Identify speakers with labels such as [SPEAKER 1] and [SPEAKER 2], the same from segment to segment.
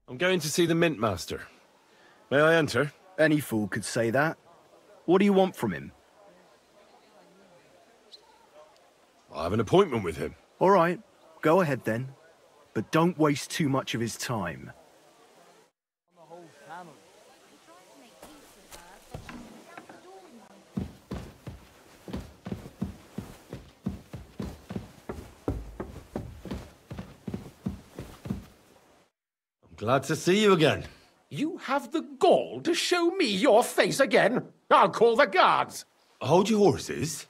[SPEAKER 1] I'm going to see the Mint Master. May I enter?
[SPEAKER 2] Any fool could say that. What do you want from him?
[SPEAKER 1] I have an appointment with him.
[SPEAKER 2] All right, go ahead then. But don't waste too much of his time.
[SPEAKER 1] Glad to see you again.
[SPEAKER 3] You have the gall to show me your face again? I'll call the guards.
[SPEAKER 1] Hold your horses.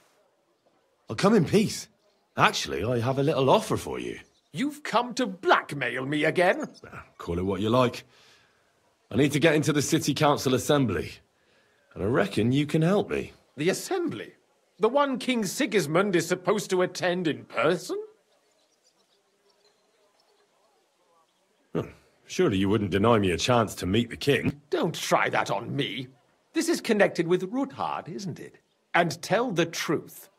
[SPEAKER 1] I'll come in peace. Actually, I have a little offer for you.
[SPEAKER 3] You've come to blackmail me again?
[SPEAKER 1] Call it what you like. I need to get into the City Council Assembly, and I reckon you can help me.
[SPEAKER 3] The Assembly? The one King Sigismund is supposed to attend in person?
[SPEAKER 1] Surely you wouldn't deny me a chance to meet the king?
[SPEAKER 3] Don't try that on me. This is connected with Ruthard, isn't it? And tell the truth.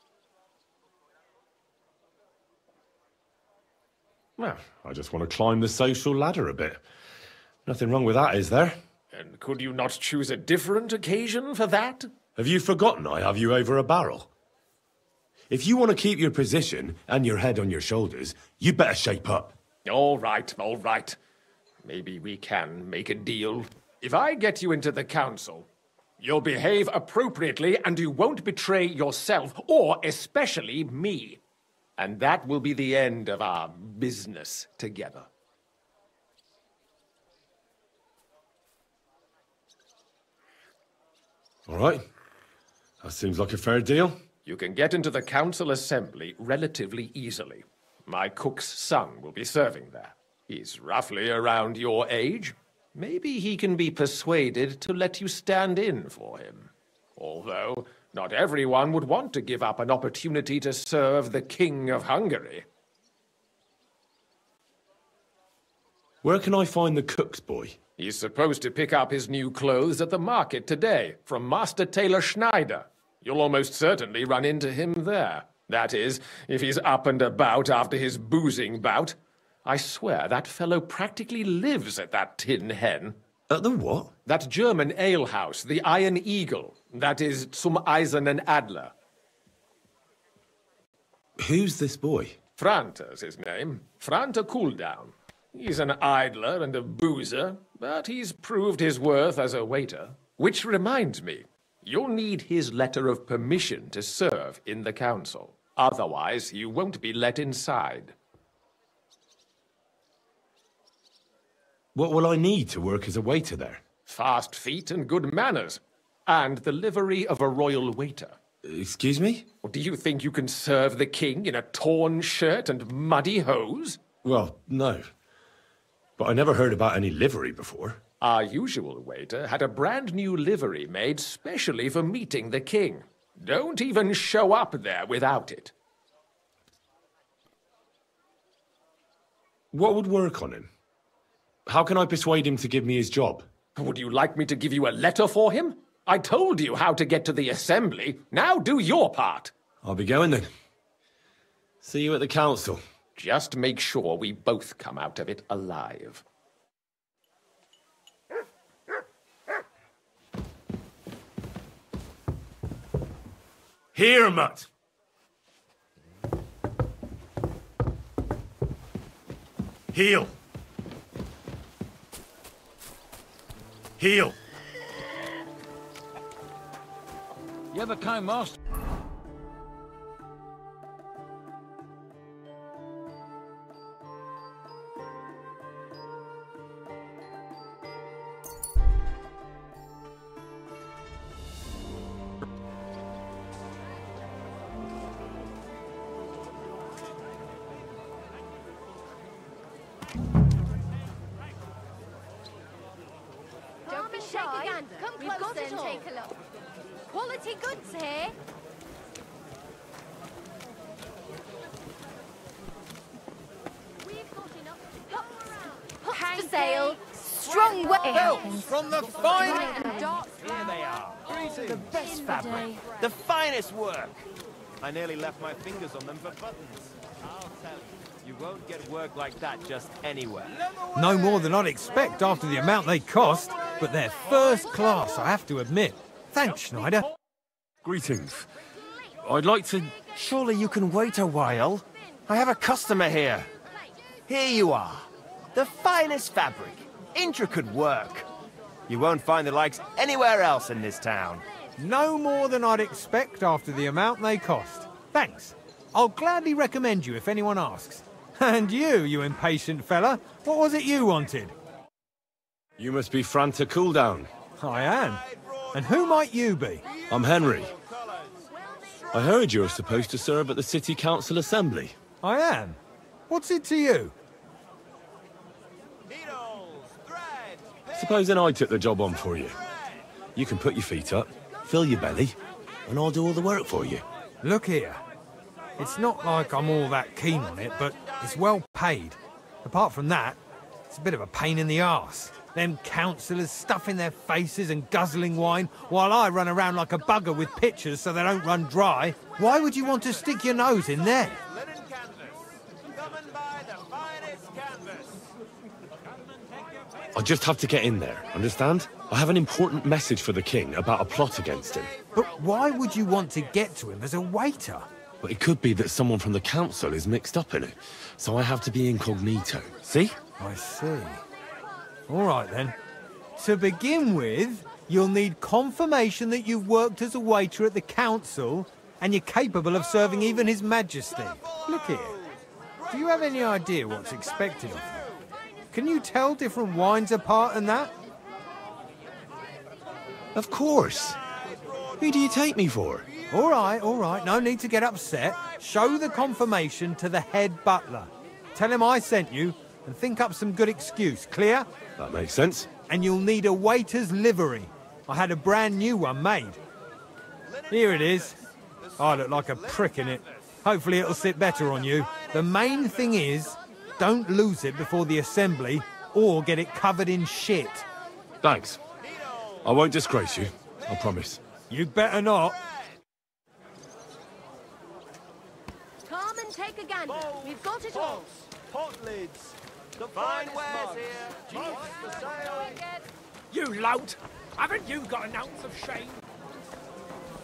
[SPEAKER 1] Well, I just want to climb the social ladder a bit. Nothing wrong with that, is there?
[SPEAKER 3] And could you not choose a different occasion for that?
[SPEAKER 1] Have you forgotten I have you over a barrel? If you want to keep your position and your head on your shoulders, you better shape up.
[SPEAKER 3] All right, all right. Maybe we can make a deal. If I get you into the council, you'll behave appropriately and you won't betray yourself, or especially me. And that will be the end of our business together.
[SPEAKER 1] All right. That seems like a fair deal.
[SPEAKER 3] You can get into the council assembly relatively easily. My cook's son will be serving there. He's roughly around your age. Maybe he can be persuaded to let you stand in for him. Although, not everyone would want to give up an opportunity to serve the King of Hungary.
[SPEAKER 1] Where can I find the cook's boy?
[SPEAKER 3] He's supposed to pick up his new clothes at the market today, from Master Tailor Schneider. You'll almost certainly run into him there. That is, if he's up and about after his boozing bout. I swear that fellow practically lives at that Tin Hen.
[SPEAKER 1] At the what?
[SPEAKER 3] That German alehouse, the Iron Eagle. That is Zum Eisernen Adler.
[SPEAKER 1] Who's this boy?
[SPEAKER 3] Franter's his name. Franter Cooldown. He's an idler and a boozer, but he's proved his worth as a waiter. Which reminds me, you'll need his letter of permission to serve in the council. Otherwise, you won't be let inside.
[SPEAKER 1] What will I need to work as a waiter there?
[SPEAKER 3] Fast feet and good manners. And the livery of a royal waiter.
[SPEAKER 1] Excuse me?
[SPEAKER 3] Or do you think you can serve the king in a torn shirt and muddy hose?
[SPEAKER 1] Well, no. But I never heard about any livery before.
[SPEAKER 3] Our usual waiter had a brand new livery made specially for meeting the king. Don't even show up there without it.
[SPEAKER 1] What would work on him? How can I persuade him to give me his job?
[SPEAKER 3] Would you like me to give you a letter for him? I told you how to get to the assembly. Now do your part.
[SPEAKER 1] I'll be going then. See you at the council.
[SPEAKER 3] Just make sure we both come out of it alive.
[SPEAKER 1] Here, Mutt. Heel. Heel.
[SPEAKER 4] You ever came, master?
[SPEAKER 5] Don't be shy. Come closer and take a look. Quality goods here. We've got enough. Hot for sale. Strong
[SPEAKER 6] Belts from the finest.
[SPEAKER 4] Here they are. The best fabric.
[SPEAKER 6] The finest work. I nearly left my fingers on them for buttons.
[SPEAKER 7] You won't get work like that just anywhere.
[SPEAKER 8] No more than I'd expect after the amount they cost, but they're first class, I have to admit. Thanks, Schneider.
[SPEAKER 1] Greetings. I'd like to...
[SPEAKER 7] Surely you can wait a while. I have a customer here. Here you are. The finest fabric. Intricate work. You won't find the likes anywhere else in this town.
[SPEAKER 8] No more than I'd expect after the amount they cost. Thanks. I'll gladly recommend you if anyone asks. And you impatient fella, what was it you wanted?
[SPEAKER 1] You must be Franta Cooldown.
[SPEAKER 8] I am. And who might you be?
[SPEAKER 1] I'm Henry. I heard you're supposed to serve at the City Council Assembly.
[SPEAKER 8] I am. What's it to you?
[SPEAKER 1] Supposing I took the job on for you. You can put your feet up, fill your belly, and I'll do all the work for you.
[SPEAKER 8] Look here. It's not like I'm all that keen on it, but it's well paid. Apart from that, it's a bit of a pain in the arse. Them councillors stuffing their faces and guzzling wine, while I run around like a bugger with pitchers so they don't run dry. Why would you want to stick your nose in there?
[SPEAKER 1] I just have to get in there, understand? I have an important message for the king about a plot against him.
[SPEAKER 8] But why would you want to get to him as a waiter?
[SPEAKER 1] But it could be that someone from the council is mixed up in it, so I have to be incognito. See?
[SPEAKER 8] I see. All right, then. To begin with, you'll need confirmation that you've worked as a waiter at the council and you're capable of serving even His Majesty. Look here. Do you have any idea what's expected of you? Can you tell different wines apart and that?
[SPEAKER 1] Of course. Who do you take me for?
[SPEAKER 8] All right. No need to get upset. Show the confirmation to the head butler. Tell him I sent you and think up some good excuse. Clear?
[SPEAKER 1] That makes sense.
[SPEAKER 8] And you'll need a waiter's livery. I had a brand new one made. Here it is. I look like a prick in it. Hopefully it'll sit better on you. The main thing is, don't lose it before the assembly or get it covered in shit.
[SPEAKER 1] Thanks. I won't disgrace you, I promise.
[SPEAKER 8] You'd better not.
[SPEAKER 5] Come and take a gander. We've got it all.
[SPEAKER 7] Pot lids. The fine wares here. Most for sale.
[SPEAKER 4] You lout! Haven't you got an ounce of shame?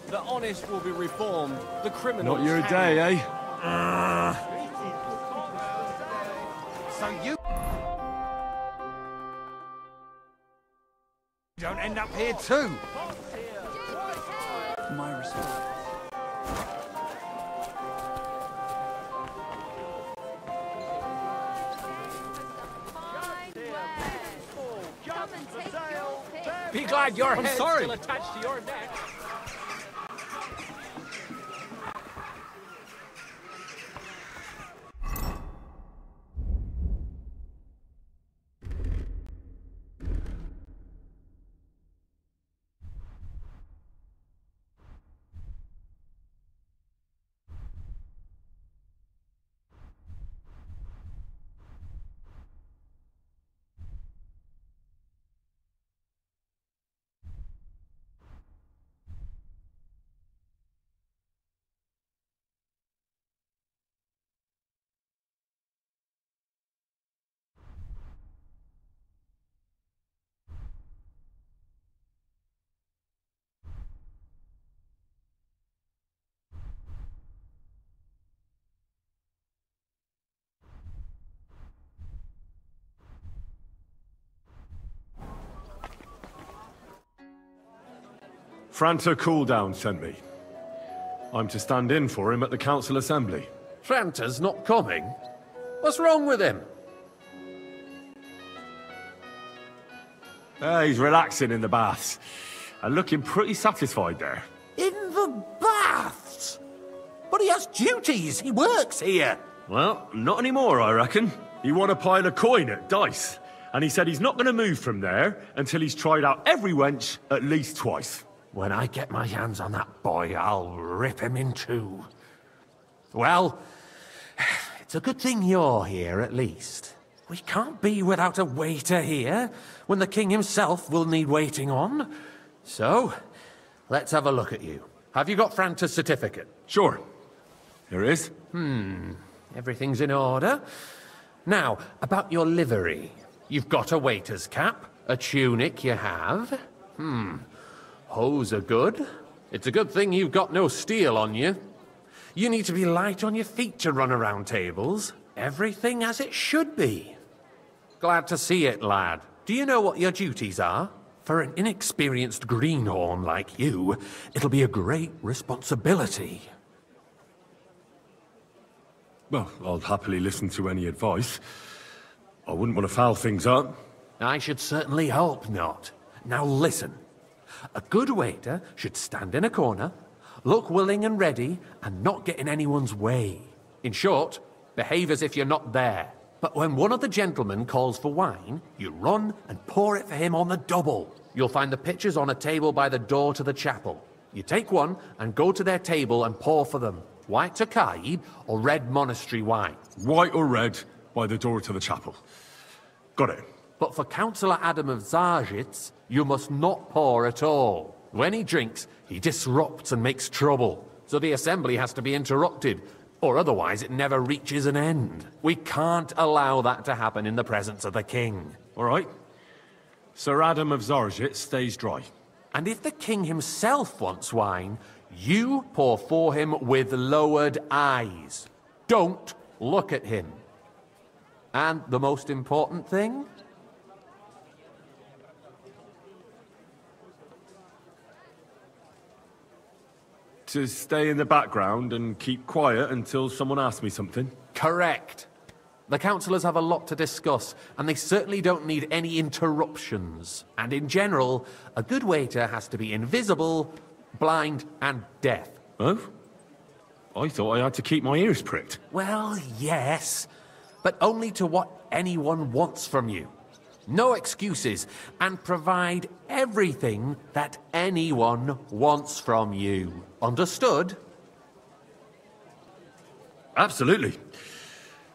[SPEAKER 7] The honest will be reformed. The criminals.
[SPEAKER 1] Not your day, eh?
[SPEAKER 8] So you don't end up here too.
[SPEAKER 2] My respect.
[SPEAKER 5] Come and take your pick.
[SPEAKER 4] Be glad your head's
[SPEAKER 8] sorry.
[SPEAKER 4] still attached to your neck.
[SPEAKER 1] Franta Cooldown sent me. I'm to stand in for him at the council assembly.
[SPEAKER 3] Franta's not coming? What's wrong with him?
[SPEAKER 1] He's relaxing in the baths. And looking pretty satisfied there.
[SPEAKER 9] In the baths? But he has duties. He works here.
[SPEAKER 1] Well, not anymore, I reckon. He won a pile of coin at dice. And he said he's not going to move from there until he's tried out every wench at least twice.
[SPEAKER 9] When I get my hands on that boy, I'll rip him in two. Well, it's a good thing you're here, at least. We can't be without a waiter here, when the king himself will need waiting on. So, let's have a look at you.
[SPEAKER 3] Have you got Franta's certificate?
[SPEAKER 1] Sure. Here it is.
[SPEAKER 9] everything's in order. Now, about your livery. You've got a waiter's cap, a tunic you have. Hose are good. It's a good thing you've got no steel on you. You need to be light on your feet to run around tables. Everything as it should be. Glad to see it, lad. Do you know what your duties are? For an inexperienced greenhorn like you, it'll be a great responsibility.
[SPEAKER 1] Well, I'll happily listen to any advice. I wouldn't want to foul things up.
[SPEAKER 9] I should certainly hope not. Now listen. A good waiter should stand in a corner, look willing and ready, and not get in anyone's way. In short, behave as if you're not there. But when one of the gentlemen calls for wine, you run and pour it for him on the double. You'll find the pitchers on a table by the door to the chapel. You take one and go to their table and pour for them. White Tokaib or red monastery wine.
[SPEAKER 1] White or red by the door to the chapel. Got it.
[SPEAKER 9] But for Councillor Adam of Zarzhitz, you must not pour at all. When he drinks, he disrupts and makes trouble. So the assembly has to be interrupted, or otherwise it never reaches an end. We can't allow that to happen in the presence of the king.
[SPEAKER 1] All right. Sir Adam of Zarzhitz stays dry.
[SPEAKER 9] And if the king himself wants wine, you pour for him with lowered eyes. Don't look at him. And the most important thing?
[SPEAKER 1] To stay in the background and keep quiet until someone asks me something?
[SPEAKER 9] Correct. The councillors have a lot to discuss, and they certainly don't need any interruptions. And in general, a good waiter has to be invisible, blind, and deaf.
[SPEAKER 1] Oh? I thought I had to keep my ears pricked.
[SPEAKER 9] Well, yes, but only to what anyone wants from you. No excuses, and provide everything that anyone wants from you. Understood?
[SPEAKER 1] Absolutely.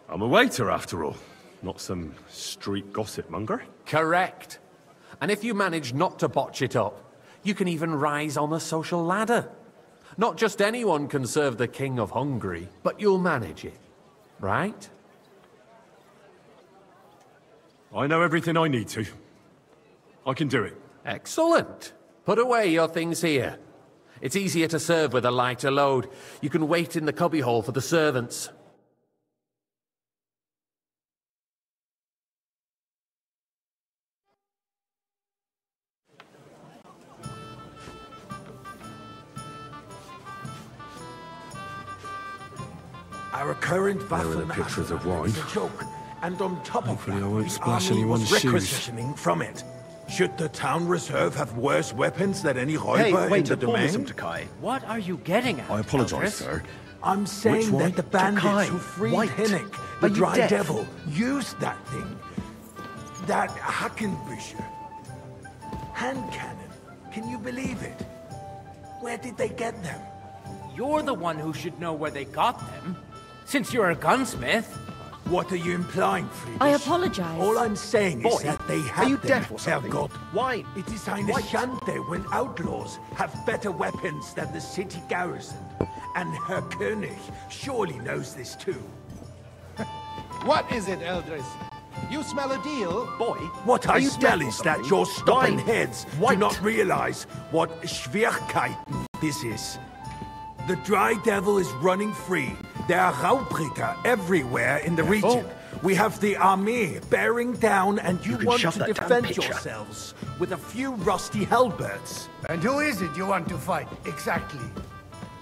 [SPEAKER 1] I'm a waiter, after all. Not some street gossip monger.
[SPEAKER 9] Correct. And if you manage not to botch it up, you can even rise on the social ladder. Not just anyone can serve the King of Hungary, but you'll manage it. Right?
[SPEAKER 1] I know everything I need to. I can do it.
[SPEAKER 9] Excellent. Put away your things here. It's easier to serve with a lighter load. You can wait in the cubbyhole for the servants.
[SPEAKER 4] Our current Waffen
[SPEAKER 1] pictures of wine.
[SPEAKER 4] is a joke, and on top
[SPEAKER 1] Hopefully
[SPEAKER 4] of that,
[SPEAKER 1] I won't
[SPEAKER 4] the
[SPEAKER 1] splash
[SPEAKER 4] army
[SPEAKER 1] anyone's
[SPEAKER 4] was
[SPEAKER 1] shoes.
[SPEAKER 4] requisitioning from it. Should the town reserve have worse weapons than any Räuber
[SPEAKER 2] Hey, wait,
[SPEAKER 4] in the domain?
[SPEAKER 2] Mr. Takai.
[SPEAKER 6] What are you getting at?
[SPEAKER 1] I apologize,
[SPEAKER 6] Eldris?
[SPEAKER 1] sir.
[SPEAKER 4] I'm saying
[SPEAKER 1] one?
[SPEAKER 4] that the bandits
[SPEAKER 2] Takai,
[SPEAKER 4] who freed
[SPEAKER 2] white.
[SPEAKER 4] Hinnik,
[SPEAKER 2] Are
[SPEAKER 4] the
[SPEAKER 2] you
[SPEAKER 4] Dry
[SPEAKER 2] deaf?
[SPEAKER 4] Devil, used that thing. That Hackenbücher. Hand cannon. Can you believe it? Where did they get them?
[SPEAKER 6] You're the one who should know where they got them. Since you're a gunsmith.
[SPEAKER 4] What are you implying, Friedrich?
[SPEAKER 5] I apologize.
[SPEAKER 4] All I'm saying
[SPEAKER 2] Boy,
[SPEAKER 4] is that they have
[SPEAKER 2] are you
[SPEAKER 4] them,
[SPEAKER 2] deaf or something?
[SPEAKER 4] Herrgott.
[SPEAKER 2] Why?
[SPEAKER 4] It is eine Schande when outlaws have better weapons than the city garrison. And Herr König surely knows this too.
[SPEAKER 10] What is it, Eldris? You smell a deal?
[SPEAKER 2] Boy,
[SPEAKER 4] What
[SPEAKER 2] are
[SPEAKER 4] I
[SPEAKER 2] you
[SPEAKER 4] smell
[SPEAKER 2] deaf or
[SPEAKER 4] is that
[SPEAKER 2] something?
[SPEAKER 4] your stubborn
[SPEAKER 2] Why?
[SPEAKER 4] heads
[SPEAKER 2] White.
[SPEAKER 4] do not realize what Schwierigkeiten this is. The Dry Devil is running free. There are Raubritter everywhere in the region. We have the army bearing down, and you
[SPEAKER 2] can
[SPEAKER 4] want
[SPEAKER 2] shove
[SPEAKER 4] to
[SPEAKER 2] that damn
[SPEAKER 4] defend
[SPEAKER 2] picture.
[SPEAKER 4] yourselves with a few rusty halberds.
[SPEAKER 10] And who is it you want to fight, exactly?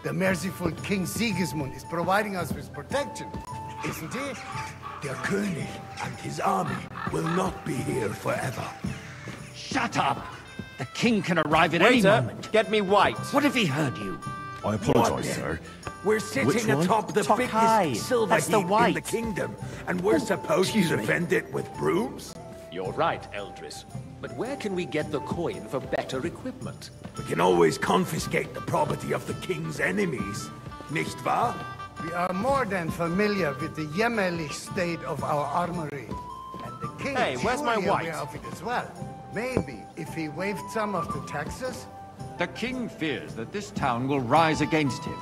[SPEAKER 10] The merciful King Sigismund is providing us with protection, isn't he?
[SPEAKER 4] Der König and his army will not be here forever.
[SPEAKER 6] Shut up! The king can arrive at any
[SPEAKER 7] Waiter,
[SPEAKER 6] moment.
[SPEAKER 7] get me white.
[SPEAKER 6] What if he heard you?
[SPEAKER 1] I
[SPEAKER 4] What
[SPEAKER 1] apologize,
[SPEAKER 4] then?
[SPEAKER 1] sir.
[SPEAKER 4] We're sitting
[SPEAKER 1] Which one?
[SPEAKER 4] atop the
[SPEAKER 6] Tokai.
[SPEAKER 4] biggest silver
[SPEAKER 6] That's the
[SPEAKER 4] heap in the
[SPEAKER 6] white.
[SPEAKER 4] kingdom, and we're supposed to defend it with brooms?
[SPEAKER 3] You're right, Eldris. But where can we get the coin for better equipment?
[SPEAKER 4] We can always confiscate the property of the king's enemies, nicht wahr?
[SPEAKER 10] We are more than familiar with the jämmerlich state of our armory. And the king
[SPEAKER 7] Hey,
[SPEAKER 10] is
[SPEAKER 7] where's my
[SPEAKER 10] surely
[SPEAKER 7] white?
[SPEAKER 10] aware of it as well. Maybe if he waived some of the taxes?
[SPEAKER 11] The king fears that this town will rise against him.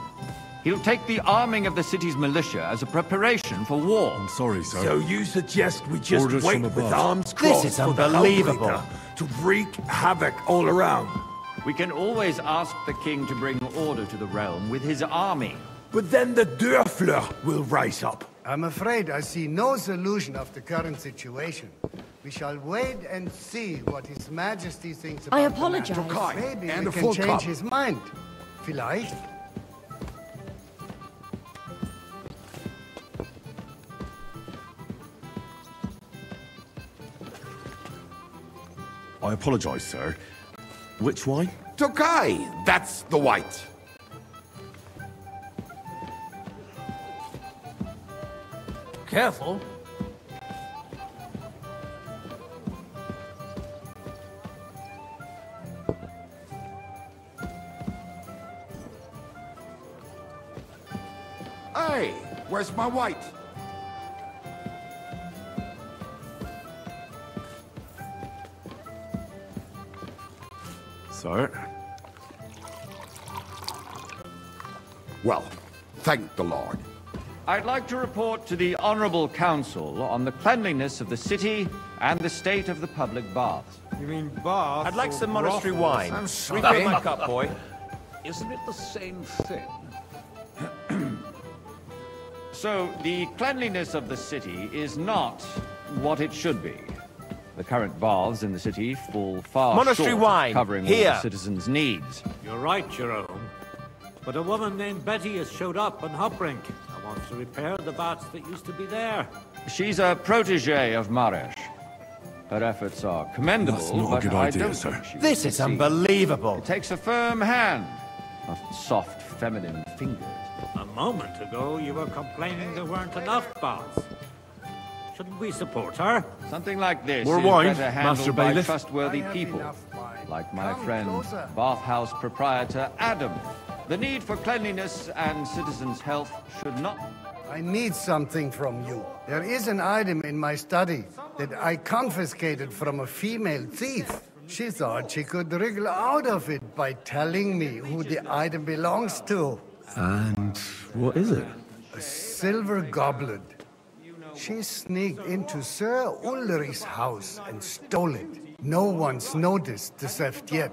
[SPEAKER 11] He'll take the arming of the city's militia as a preparation for war.
[SPEAKER 1] I'm sorry, sir.
[SPEAKER 4] So you suggest we just
[SPEAKER 1] Orders
[SPEAKER 4] wait
[SPEAKER 1] from
[SPEAKER 4] with
[SPEAKER 1] above.
[SPEAKER 4] arms
[SPEAKER 7] This
[SPEAKER 4] crossed
[SPEAKER 7] is
[SPEAKER 4] for the
[SPEAKER 7] unbelievable.
[SPEAKER 4] Hellbreaker to wreak havoc all around?
[SPEAKER 11] We can always ask the king to bring order to the realm with his army.
[SPEAKER 4] But then the Dörfler will rise up.
[SPEAKER 10] I'm afraid I see no solution of the current situation. We shall wait and see what His Majesty thinks about
[SPEAKER 5] I
[SPEAKER 10] the matter.
[SPEAKER 5] apologize.
[SPEAKER 10] Maybe
[SPEAKER 4] And
[SPEAKER 10] we
[SPEAKER 4] a
[SPEAKER 10] can
[SPEAKER 4] full
[SPEAKER 10] change
[SPEAKER 4] cup.
[SPEAKER 10] his mind. Vielleicht.
[SPEAKER 1] I apologize, sir. Which wine?
[SPEAKER 12] Tokai! That's the white.
[SPEAKER 6] Careful.
[SPEAKER 12] Hey, where's my white?
[SPEAKER 1] Sir?
[SPEAKER 12] Well, thank the Lord.
[SPEAKER 11] I'd like to report to the Honorable Council on the cleanliness of the city and the state of the public baths.
[SPEAKER 8] You mean baths?
[SPEAKER 7] I'd like
[SPEAKER 8] or
[SPEAKER 7] some monastery
[SPEAKER 8] brothels?
[SPEAKER 7] wine.
[SPEAKER 3] I'm sorry.
[SPEAKER 7] Refill my cup, boy.
[SPEAKER 9] Isn't it the same thing?
[SPEAKER 11] So, the cleanliness of the city is not what it should be. The current baths in the city fall far
[SPEAKER 7] Monastery
[SPEAKER 11] short
[SPEAKER 7] wine.
[SPEAKER 11] of covering all
[SPEAKER 7] Here.
[SPEAKER 11] the citizens' needs.
[SPEAKER 13] You're right, Jerome. But a woman named Betty has showed up on Hopbrink and wants to repair the baths that used to be there.
[SPEAKER 11] She's a protege of Maresh. Her efforts are commendable,
[SPEAKER 1] That's not a
[SPEAKER 11] but
[SPEAKER 1] good
[SPEAKER 11] I
[SPEAKER 1] idea,
[SPEAKER 11] don't
[SPEAKER 1] sir.
[SPEAKER 11] think she
[SPEAKER 7] This
[SPEAKER 11] will
[SPEAKER 7] is
[SPEAKER 11] succeed.
[SPEAKER 7] unbelievable.
[SPEAKER 11] It takes a firm hand, not soft, feminine fingers.
[SPEAKER 13] A moment ago, you were complaining there weren't enough baths. Shouldn't we support her?
[SPEAKER 11] Something like this
[SPEAKER 1] More
[SPEAKER 11] is
[SPEAKER 1] wine,
[SPEAKER 11] better handled
[SPEAKER 1] Master
[SPEAKER 11] by
[SPEAKER 1] Bailiff?
[SPEAKER 11] trustworthy
[SPEAKER 10] I have
[SPEAKER 11] people,
[SPEAKER 10] enough wine.
[SPEAKER 11] like my
[SPEAKER 10] Come
[SPEAKER 11] friend,
[SPEAKER 10] closer.
[SPEAKER 11] bathhouse proprietor Adam. The need for cleanliness and citizens' health should not...
[SPEAKER 10] I need something from you. There is an item in my study that I confiscated from a female thief. She thought she could wriggle out of it by telling me who the item belongs to.
[SPEAKER 1] And what is it?
[SPEAKER 10] A silver goblet. She sneaked into Sir Ulrich's house and stole it. No one's noticed the theft yet.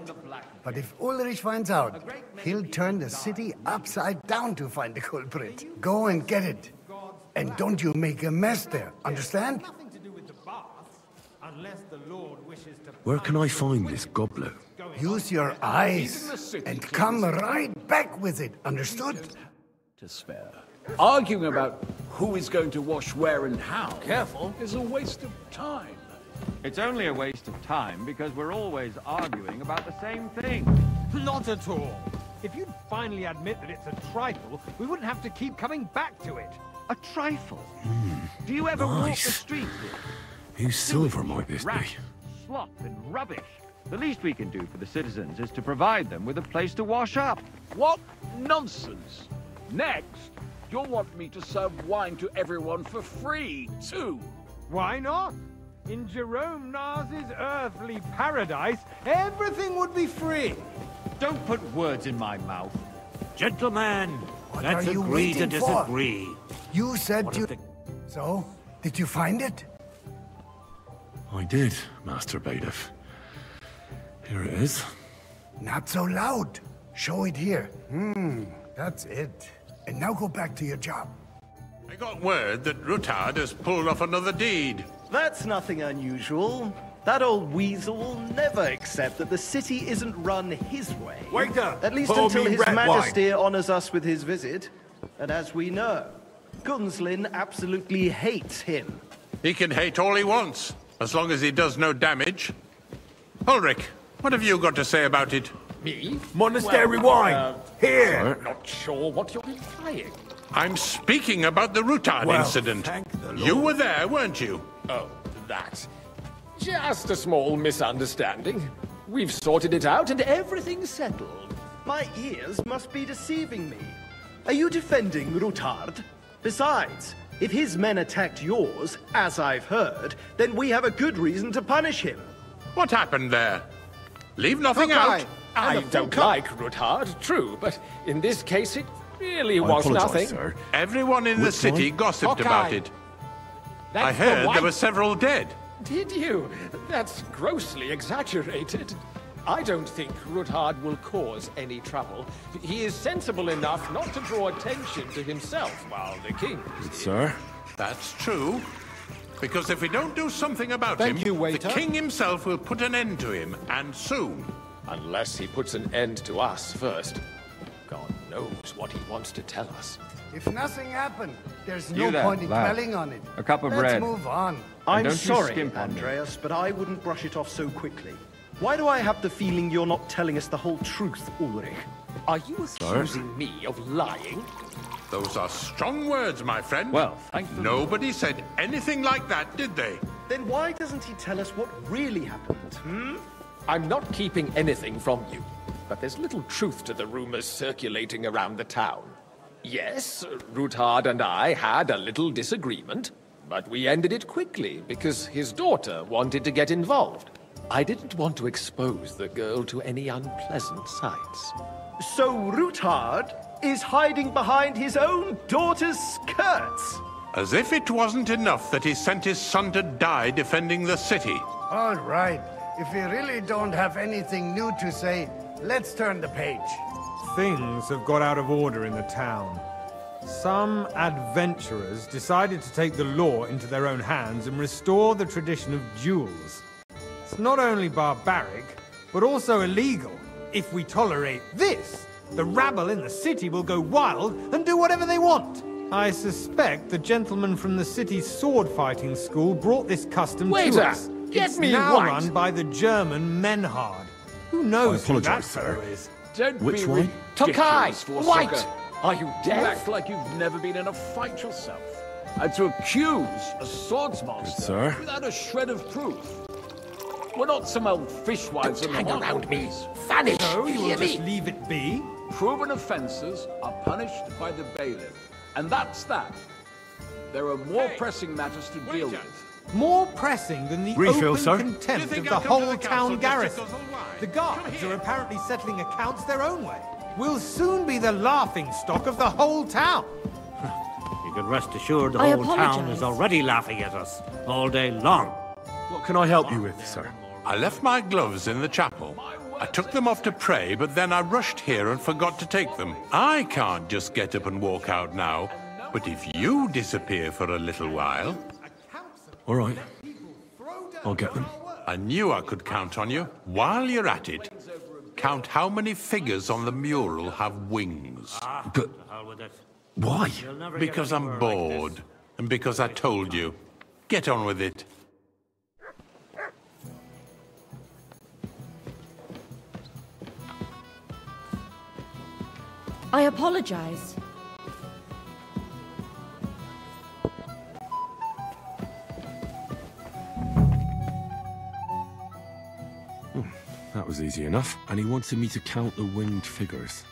[SPEAKER 10] But if Ulrich finds out, he'll turn the city upside down to find the culprit. Go and get it. And don't you make a mess there, understand?
[SPEAKER 8] Nothing to do with the baths, unless the Lord wishes to...
[SPEAKER 1] Where can I find this goblet?
[SPEAKER 10] Use your eyes and come right back with it, understood?
[SPEAKER 9] To spare. Arguing about who is going to wash where and how
[SPEAKER 6] Careful.
[SPEAKER 9] is a waste of time.
[SPEAKER 11] It's only a waste of time because we're always arguing about the same thing.
[SPEAKER 8] Not at all. If you'd finally admit that it's a trifle, we wouldn't have to keep coming back to it.
[SPEAKER 11] A trifle? Do you ever walk the
[SPEAKER 1] nice.
[SPEAKER 11] streets here?
[SPEAKER 1] Whose silver might this be?
[SPEAKER 11] Rat, slop, and rubbish. The least we can do for the citizens is to provide them with a place to wash up.
[SPEAKER 9] What nonsense! Next, you'll want me to serve wine to everyone for free, too.
[SPEAKER 8] Why not? In Jerome Nars's earthly paradise, everything would be free.
[SPEAKER 11] Don't put words in my mouth.
[SPEAKER 13] Gentlemen,
[SPEAKER 10] What
[SPEAKER 13] let's
[SPEAKER 10] are you
[SPEAKER 13] agree to
[SPEAKER 10] waiting for?
[SPEAKER 13] disagree.
[SPEAKER 10] You said
[SPEAKER 13] What
[SPEAKER 10] you...
[SPEAKER 13] if the...
[SPEAKER 10] So, did you find it?
[SPEAKER 1] I did, Master Bailiff. Here it is.
[SPEAKER 10] Not so loud. Show it here. That's it. And now go back to your job.
[SPEAKER 14] I got word that Rutard has pulled off another deed.
[SPEAKER 15] That's nothing unusual. That old weasel will never accept that the city isn't run his way.
[SPEAKER 4] Waiter,
[SPEAKER 15] At least
[SPEAKER 4] pour
[SPEAKER 15] until
[SPEAKER 4] me
[SPEAKER 15] His
[SPEAKER 4] red
[SPEAKER 15] Majesty honors us with his visit. And as we know, Gunslin absolutely hates him.
[SPEAKER 14] He can hate all he wants, as long as he does no damage. Ulrich, what have you got to say about it?
[SPEAKER 3] Me?
[SPEAKER 4] Monastery wine. Here.
[SPEAKER 3] Not sure what you're implying.
[SPEAKER 14] I'm speaking about the Rutard
[SPEAKER 4] Well,
[SPEAKER 14] incident.
[SPEAKER 4] thank the Lord.
[SPEAKER 14] You were there, weren't you?
[SPEAKER 3] Oh, that. Just a small misunderstanding. We've sorted it out and everything's settled.
[SPEAKER 15] My ears must be deceiving me. Are you defending Rutard? Besides, if his men attacked yours, as I've heard, then we have a good reason to punish him.
[SPEAKER 14] What happened there? Leave nothing out.
[SPEAKER 3] I don't like Rutard, true, but in this case it Really was nothing.
[SPEAKER 1] Sir.
[SPEAKER 14] Everyone in the
[SPEAKER 1] Which
[SPEAKER 14] city
[SPEAKER 1] one?
[SPEAKER 14] gossiped
[SPEAKER 3] Hawkeye.
[SPEAKER 14] about it.
[SPEAKER 3] That's
[SPEAKER 14] I heard
[SPEAKER 3] the
[SPEAKER 14] there were
[SPEAKER 3] white.
[SPEAKER 14] several dead.
[SPEAKER 3] Did you? That's grossly exaggerated. I don't think Ruthard will cause any trouble. He is sensible enough not to draw attention to himself while the king is here.
[SPEAKER 1] Sir?
[SPEAKER 14] That's true. Because if we don't do something about him, the king himself will put an end to him, and soon.
[SPEAKER 3] Unless he puts an end to us first. God knows what he wants to tell us.
[SPEAKER 10] If nothing happened, there's
[SPEAKER 11] You
[SPEAKER 10] no
[SPEAKER 11] there,
[SPEAKER 10] point in
[SPEAKER 11] lad.
[SPEAKER 10] dwelling on it.
[SPEAKER 11] A cup of
[SPEAKER 10] Let's
[SPEAKER 11] bread.
[SPEAKER 10] move on.
[SPEAKER 15] I'm
[SPEAKER 11] don't you
[SPEAKER 15] sorry,
[SPEAKER 11] skimp on me.
[SPEAKER 15] Andreas, but I wouldn't brush it off so quickly. Why do I have the feeling you're not telling us the whole truth, Ulrich?
[SPEAKER 3] Are you accusing me of lying?
[SPEAKER 14] Those are strong words, my friend.
[SPEAKER 11] Well, thank the
[SPEAKER 14] Nobody said anything like that, did they?
[SPEAKER 15] Then why doesn't he tell us what really happened,
[SPEAKER 3] I'm not keeping anything from you, but there's little truth to the rumors circulating around the town. Yes, Ruthard and I had a little disagreement, but we ended it quickly because his daughter wanted to get involved. I didn't want to expose the girl to any unpleasant sights.
[SPEAKER 15] So Ruthard is hiding behind his own daughter's skirts?
[SPEAKER 14] As if it wasn't enough that he sent his son to die defending the city.
[SPEAKER 10] All right. If we really don't have anything new to say, let's turn the page.
[SPEAKER 8] Things have got out of order in the town. Some adventurers decided to take the law into their own hands and restore the tradition of duels. It's not only barbaric, but also illegal. If we tolerate this, the rabble in the city will go wild and do whatever they want. I suspect the gentleman from the city's sword-fighting school brought this custom to
[SPEAKER 3] Waiter,
[SPEAKER 8] us.
[SPEAKER 3] get
[SPEAKER 8] It's
[SPEAKER 3] me
[SPEAKER 8] now
[SPEAKER 3] right.
[SPEAKER 8] run by the German Menhard. Who knows who that
[SPEAKER 1] apologise, sir.
[SPEAKER 8] fellow is?
[SPEAKER 16] Don't
[SPEAKER 1] Which
[SPEAKER 16] be
[SPEAKER 1] one?
[SPEAKER 3] Tokai!
[SPEAKER 16] ridiculous,
[SPEAKER 3] White!
[SPEAKER 16] Forsaker.
[SPEAKER 3] Are you
[SPEAKER 16] You
[SPEAKER 3] deaf?
[SPEAKER 16] act like you've never been in a fight yourself. And to accuse a swordsmaster
[SPEAKER 1] sir.
[SPEAKER 16] without a shred of proof. We're not some old fishwives
[SPEAKER 3] Don't
[SPEAKER 16] in the
[SPEAKER 3] hang around me.
[SPEAKER 16] marketplace.
[SPEAKER 3] Vanish!
[SPEAKER 8] So you will
[SPEAKER 3] Hear
[SPEAKER 8] just
[SPEAKER 3] me?
[SPEAKER 8] leave it be?
[SPEAKER 16] Proven offences are punished by the bailiff. And that's that. There are more pressing matters to deal with.
[SPEAKER 8] More pressing than the
[SPEAKER 1] Refill,
[SPEAKER 8] open
[SPEAKER 1] sir.
[SPEAKER 8] contempt
[SPEAKER 14] think
[SPEAKER 8] of
[SPEAKER 14] I'll
[SPEAKER 8] the
[SPEAKER 14] come to
[SPEAKER 8] whole
[SPEAKER 14] the council
[SPEAKER 8] town
[SPEAKER 14] just to
[SPEAKER 8] garrison.
[SPEAKER 14] guzzle wine?
[SPEAKER 8] The guards are apparently settling accounts their own way. We'll soon be the laughing stock of the whole town.
[SPEAKER 13] You can rest assured the
[SPEAKER 5] I
[SPEAKER 13] whole town
[SPEAKER 5] apologize.
[SPEAKER 13] is already laughing at us all day long.
[SPEAKER 1] What can I help you with, sir?
[SPEAKER 14] I left my gloves in the chapel. I took them off to pray, but then I rushed here and forgot to take them. I can't just get up and walk out now. But if you disappear for a little while...
[SPEAKER 1] All right. I'll get them.
[SPEAKER 14] I knew I could count on you. While you're at it, count how many figures on the mural have wings.
[SPEAKER 1] But
[SPEAKER 13] The hell with it.
[SPEAKER 1] why?
[SPEAKER 13] You'll never
[SPEAKER 14] Because
[SPEAKER 13] get
[SPEAKER 14] I'm
[SPEAKER 13] anywhere like this.
[SPEAKER 14] bored. And because I told you. Get on with it.
[SPEAKER 5] I apologize.
[SPEAKER 1] That was easy enough. And he wanted me to count the winged figures.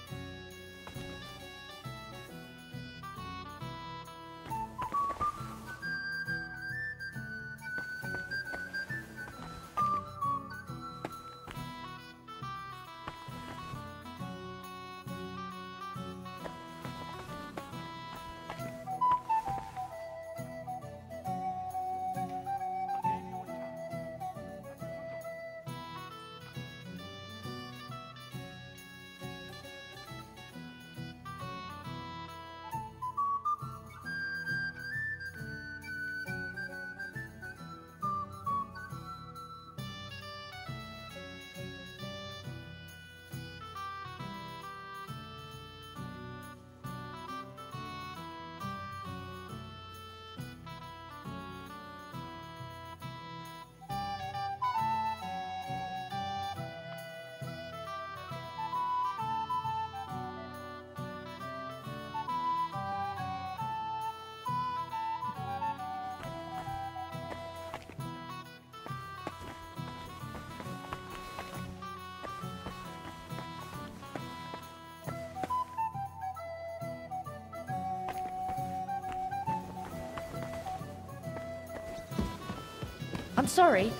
[SPEAKER 5] I'm sorry.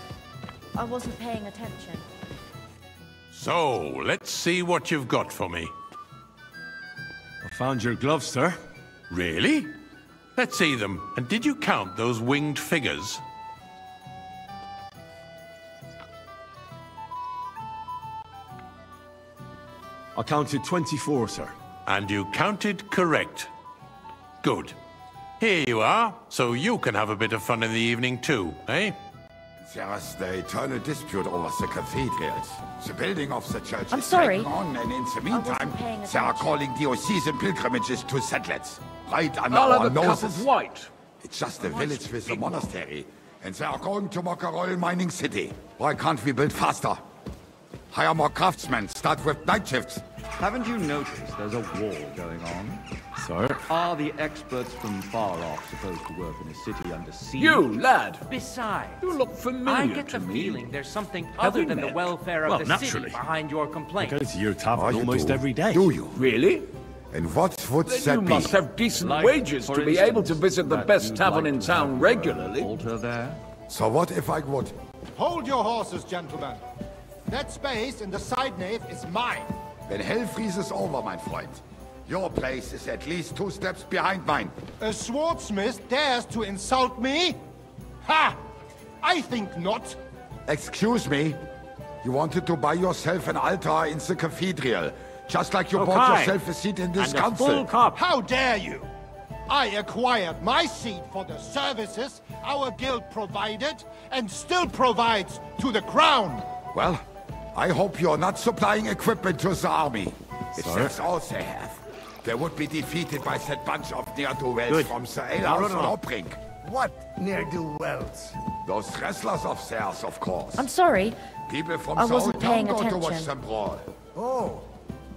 [SPEAKER 5] I wasn't paying attention.
[SPEAKER 14] So, let's see what you've got for me.
[SPEAKER 1] I Found your gloves, sir.
[SPEAKER 14] Really? Let's see them. And did you count those winged figures?
[SPEAKER 1] I counted 24, sir.
[SPEAKER 14] And you counted correct. Good. Here you are, so you can have a bit of fun in the evening too, eh?
[SPEAKER 12] There's the eternal dispute over the cathedrals. The building of the church
[SPEAKER 17] I'm
[SPEAKER 12] is
[SPEAKER 17] sorry.
[SPEAKER 12] dragging on, and in the meantime,
[SPEAKER 17] paying
[SPEAKER 12] they are
[SPEAKER 17] attention.
[SPEAKER 12] calling diocesan pilgrimages to settlers. Right under
[SPEAKER 16] I'll
[SPEAKER 12] our
[SPEAKER 16] have a cup
[SPEAKER 12] noses.
[SPEAKER 16] of white.
[SPEAKER 12] It's just a village with a monastery, and they are going to make a royal mining city. Why can't we build faster? Hire more craftsmen, start with night shifts.
[SPEAKER 11] Haven't you noticed there's a war going on?
[SPEAKER 1] Sir?
[SPEAKER 11] Are the experts from far off supposed to work in a city under siege?
[SPEAKER 16] You, lad!
[SPEAKER 6] Besides,
[SPEAKER 16] You look familiar
[SPEAKER 6] I get
[SPEAKER 16] to
[SPEAKER 6] the
[SPEAKER 16] me.
[SPEAKER 6] feeling there's something
[SPEAKER 16] Have
[SPEAKER 6] other
[SPEAKER 16] we
[SPEAKER 6] than the
[SPEAKER 16] met?
[SPEAKER 6] welfare of
[SPEAKER 1] Well,
[SPEAKER 6] the
[SPEAKER 1] naturally.
[SPEAKER 6] city behind your
[SPEAKER 1] I
[SPEAKER 6] complaint.
[SPEAKER 1] go to your tavern
[SPEAKER 12] Oh, you
[SPEAKER 1] almost
[SPEAKER 12] do.
[SPEAKER 1] every day.
[SPEAKER 12] Do you?
[SPEAKER 16] Really?
[SPEAKER 12] And what would
[SPEAKER 16] Then
[SPEAKER 12] that
[SPEAKER 16] you
[SPEAKER 12] be?
[SPEAKER 16] must have decent
[SPEAKER 11] Like,
[SPEAKER 16] wages
[SPEAKER 11] for
[SPEAKER 16] to be
[SPEAKER 11] instance,
[SPEAKER 16] able to visit the
[SPEAKER 11] that
[SPEAKER 16] best
[SPEAKER 11] you'd
[SPEAKER 16] tavern
[SPEAKER 11] like
[SPEAKER 16] in
[SPEAKER 11] to
[SPEAKER 16] town
[SPEAKER 11] have
[SPEAKER 16] regularly.
[SPEAKER 11] Altar there?
[SPEAKER 12] So what if I would?
[SPEAKER 18] Hold your horses, gentlemen. That space in the side nave is mine.
[SPEAKER 12] Then hell freezes over, my friend. Your place is at least 2 steps behind mine.
[SPEAKER 18] A swordsmith dares to insult me? Ha! I think not.
[SPEAKER 12] Excuse me? You wanted to buy yourself an altar in the cathedral, just like you
[SPEAKER 13] Okay.
[SPEAKER 12] bought yourself a seat in this
[SPEAKER 13] And a
[SPEAKER 12] council.
[SPEAKER 13] full cup.
[SPEAKER 18] How dare you? I acquired my seat for the services our guild provided and still provides to the crown.
[SPEAKER 12] Well, I hope you're not supplying equipment to the army. If
[SPEAKER 1] Sorry?
[SPEAKER 12] that's all they have, they would be defeated by that bunch of ne'er-do-wells
[SPEAKER 1] Good.
[SPEAKER 12] from the alehouse
[SPEAKER 1] No.
[SPEAKER 12] on Obrink.
[SPEAKER 10] What ne'er-do-wells?
[SPEAKER 12] Those wrestlers of theirs, of course.
[SPEAKER 17] I'm sorry.
[SPEAKER 12] People from
[SPEAKER 17] I
[SPEAKER 12] the
[SPEAKER 17] wasn't
[SPEAKER 12] old town
[SPEAKER 17] paying
[SPEAKER 12] go to watch
[SPEAKER 17] attention.
[SPEAKER 12] them brawl.
[SPEAKER 10] Oh,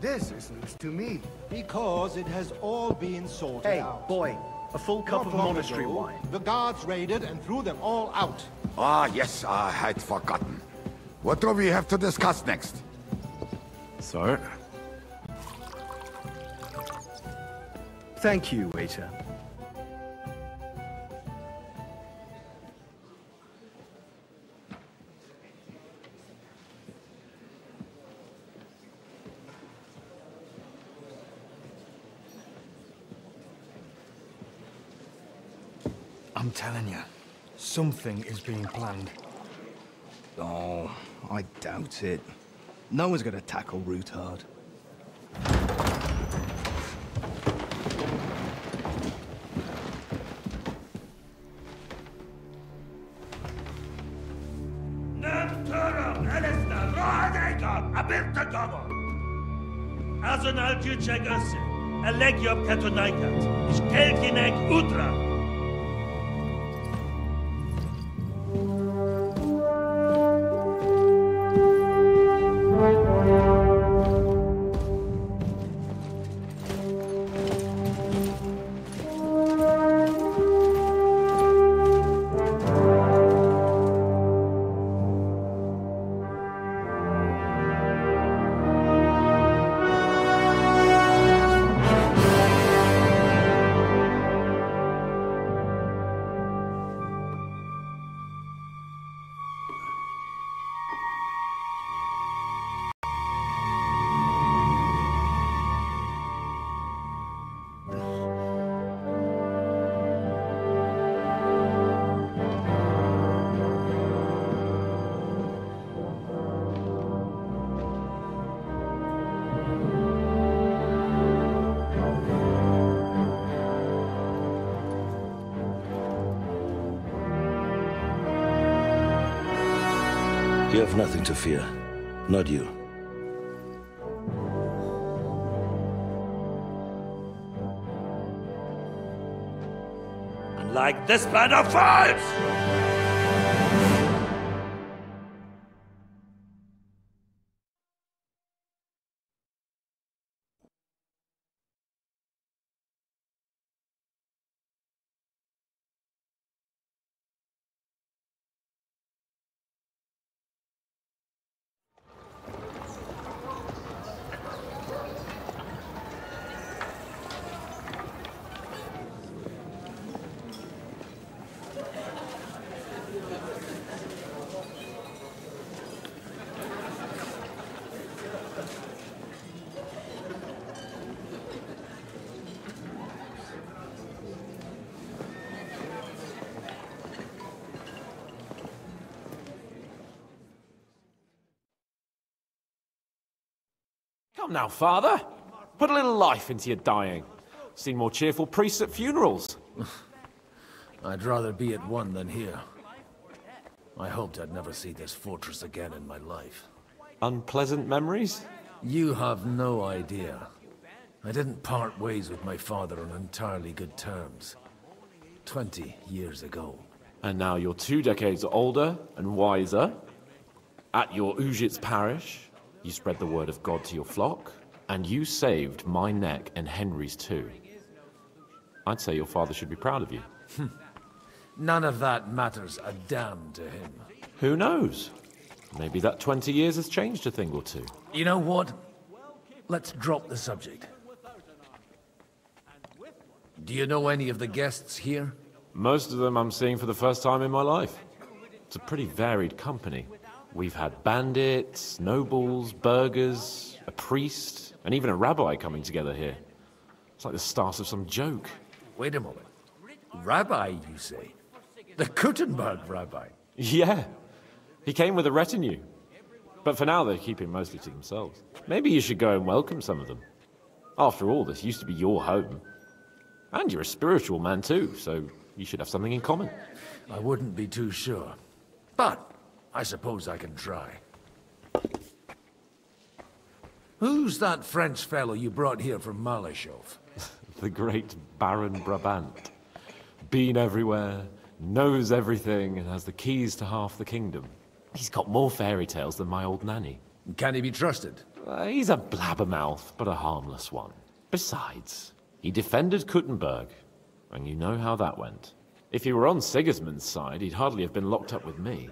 [SPEAKER 10] this is news to me.
[SPEAKER 15] Because it has all been sorted Hey, out. boy, a full cup
[SPEAKER 18] Not
[SPEAKER 15] of
[SPEAKER 18] long
[SPEAKER 15] monastery
[SPEAKER 18] ago,
[SPEAKER 15] wine.
[SPEAKER 18] The guards raided and threw them all out.
[SPEAKER 12] Ah, yes, I had forgotten. What do we have to discuss next?
[SPEAKER 1] Sir?
[SPEAKER 2] Thank you, waiter.
[SPEAKER 19] I'm telling you, something is being planned.
[SPEAKER 20] Oh, I doubt it. No one's gonna tackle Rootard.
[SPEAKER 21] Azonal Gyurcsek össze! A legjobb katonákat, és kelkinek útra!
[SPEAKER 22] You have nothing to fear. Not you.
[SPEAKER 21] Unlike this plan of false!
[SPEAKER 7] Come now, Father. Put a little life into your dying. Seen more cheerful priests at funerals.
[SPEAKER 17] I'd rather be at one than here. I hoped I'd never see this fortress again in my life.
[SPEAKER 7] Unpleasant memories?
[SPEAKER 17] You have no idea. I didn't part ways with my father on entirely good terms. 20 years ago.
[SPEAKER 7] And now you're 2 decades older and wiser. At your Ujit's parish, you spread the word of God to your flock, and you saved my neck and Henry's too. I'd say your father should be proud of you.
[SPEAKER 17] None of that matters a damn to him.
[SPEAKER 7] Who knows? Maybe that 20 years has changed a thing or two.
[SPEAKER 17] You know what? Let's drop the subject. Do you know any of the guests here?
[SPEAKER 7] Most of them I'm seeing for the first time in my life. It's a pretty varied company. We've had bandits, nobles, burghers, a priest, and even a rabbi coming together here. It's like the start of some joke.
[SPEAKER 17] Wait a moment. Rabbi, you say? The Kuttenberg rabbi?
[SPEAKER 7] Yeah. He came with a retinue. But for now, they're keeping mostly to themselves. Maybe you should go and welcome some of them. After all, this used to be your home. And you're a spiritual man too, so you should have something in common.
[SPEAKER 17] I wouldn't be too sure. But I suppose I can try. Who's that French fellow you brought here from Malashov?
[SPEAKER 7] The great Baron Brabant. Been everywhere, knows everything, and has the keys to half the kingdom. He's got more fairy tales than my old nanny.
[SPEAKER 17] Can he be trusted?
[SPEAKER 7] He's a blabbermouth, but a harmless one. Besides, he defended Kuttenberg, and you know how that went. If he were on Sigismund's side, he'd hardly have been locked up with me.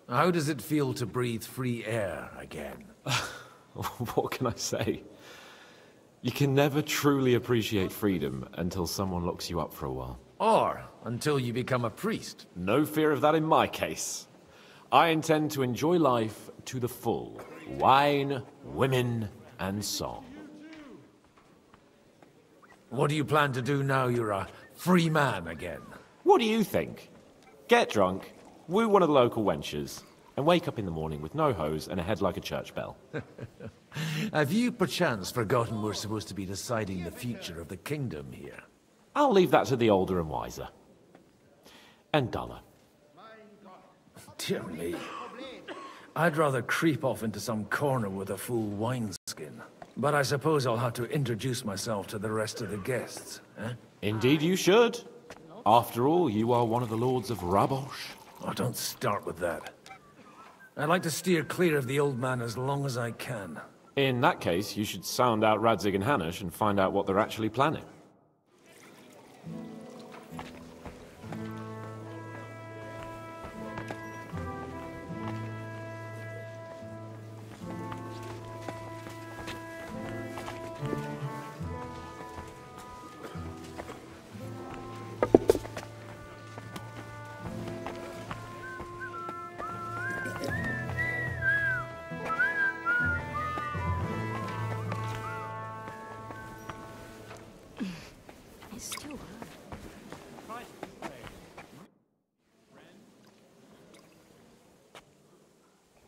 [SPEAKER 17] How does it feel to breathe free air again?
[SPEAKER 7] What can I say? You can never truly appreciate freedom until someone locks you up for a while.
[SPEAKER 17] Or until you become a priest.
[SPEAKER 7] No fear of that in my case. I intend to enjoy life to the full. Wine, women, and song.
[SPEAKER 17] What do you plan to do now you're a free man again?
[SPEAKER 7] What do you think? Get drunk, woo one of the local wenches, and wake up in the morning with no hose and a head like a church bell.
[SPEAKER 17] Have you perchance forgotten we're supposed to be deciding the future of the kingdom here?
[SPEAKER 7] I'll leave that to the older and wiser. And duller.
[SPEAKER 17] Dear me. I'd rather creep off into some corner with a full wineskin. But I suppose I'll have to introduce myself to the rest of the guests, eh?
[SPEAKER 7] Indeed you should. After all, you are one of the lords of Rabosh.
[SPEAKER 17] Oh, don't start with that. I'd like to steer clear of the old man as long as I can.
[SPEAKER 7] In that case, you should sound out Radzig and Hanush and find out what they're actually planning.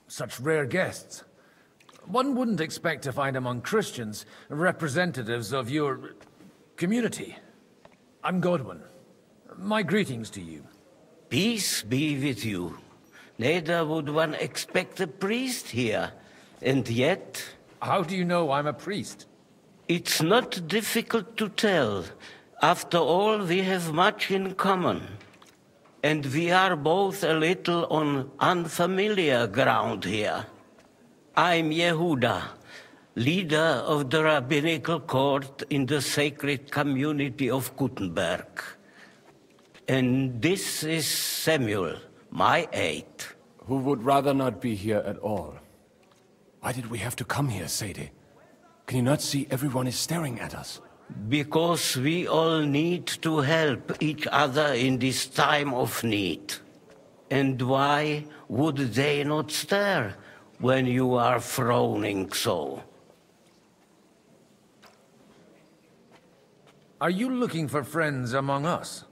[SPEAKER 17] Such rare guests. One wouldn't expect to find among Christians representatives of your community. I'm Godwin. My greetings to you.
[SPEAKER 23] Peace be with you. Neither would one expect a priest here. And yet...
[SPEAKER 17] How do you know I'm a priest?
[SPEAKER 23] It's not difficult to tell. After all, we have much in common. And we are both a little on unfamiliar ground here. I'm Yehuda, leader of the rabbinical court in the sacred community of Kuttenberg. And this is Samuel, my aide.
[SPEAKER 24] Who would rather not be here at all. Why did we have to come here, Sadie? Can you not see everyone is staring at us?
[SPEAKER 23] Because we all need to help each other in this time of need. And why would they not stare when you are frowning so?
[SPEAKER 17] Are you looking for friends among us?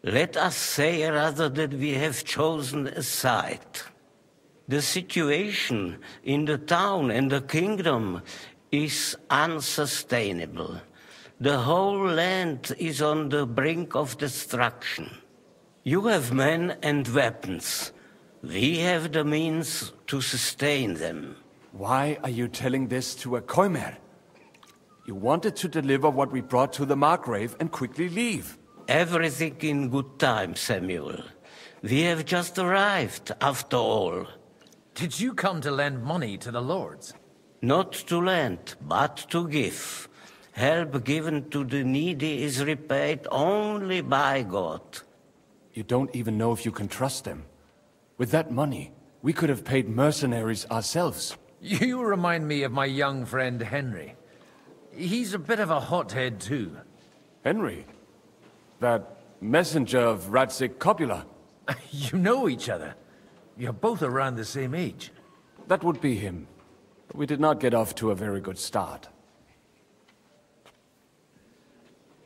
[SPEAKER 23] Let us say rather that we have chosen a side. The situation in the town and the kingdom is unsustainable. The whole land is on the brink of destruction. You have men and weapons. We have the means to sustain them.
[SPEAKER 24] Why are you telling this to a Koimer? You wanted to deliver what we brought to the Margrave and quickly leave.
[SPEAKER 23] Everything in good time, Samuel. We have just arrived, after all.
[SPEAKER 17] Did you come to lend money to the lords?
[SPEAKER 23] Not to lend, but to give. Help given to the needy is repaid only by God.
[SPEAKER 24] You don't even know if you can trust them. With that money, we could have paid mercenaries ourselves.
[SPEAKER 17] You remind me of my young friend Henry. He's a bit of a hothead too.
[SPEAKER 24] Henry? That messenger of Radzik Copula?
[SPEAKER 17] You know each other. You're both around the same age.
[SPEAKER 24] That would be him. But we did not get off to a very good start.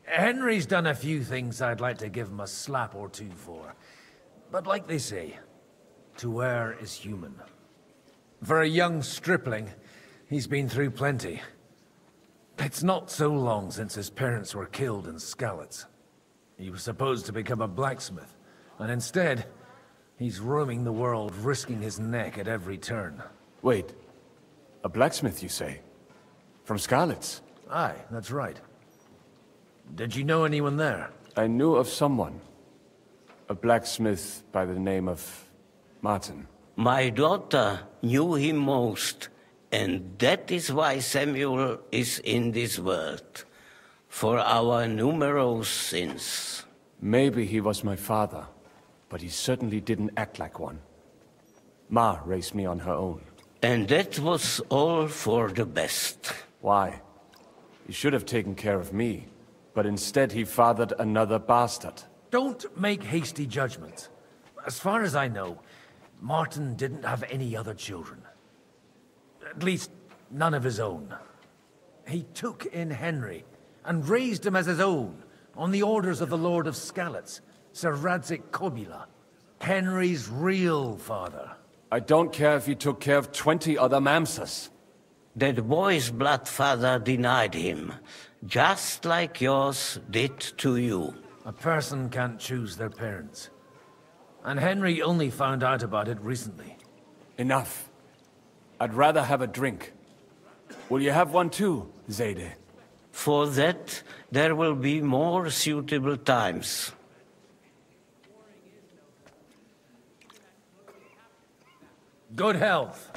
[SPEAKER 17] Henry's done a few things I'd like to give him a slap or two for. But like they say, to err is human. For a young stripling, he's been through plenty. It's not so long since his parents were killed in Skalitz. He was supposed to become a blacksmith, and instead, he's roaming the world, risking his neck at every turn.
[SPEAKER 24] Wait, a blacksmith, you say? From Skalitz?
[SPEAKER 17] Aye, that's right. Did you know anyone there?
[SPEAKER 24] I knew of someone. A blacksmith by the name of Martin.
[SPEAKER 23] My daughter knew him most, and that is why Samuel is in this world. For our numerous sins.
[SPEAKER 24] Maybe he was my father, but he certainly didn't act like one. Ma raised me on her own.
[SPEAKER 23] And that was all for the best.
[SPEAKER 24] Why? He should have taken care of me, but instead he fathered another bastard.
[SPEAKER 17] Don't make hasty judgments. As far as I know, Martin didn't have any other children. At least, none of his own. He took in Henry, and raised him as his own, on the orders of the Lord of Skalitz, Sir Radzik Copula, Henry's real father.
[SPEAKER 24] I don't care if he took care of 20 other Mamsas.
[SPEAKER 23] That boy's blood father denied him, just like yours did to you.
[SPEAKER 17] A person can't choose their parents. And Henry only found out about it recently.
[SPEAKER 24] Enough. I'd rather have a drink. Will you have one too, Zayde?
[SPEAKER 23] For that, there will be more suitable times.
[SPEAKER 17] Good health.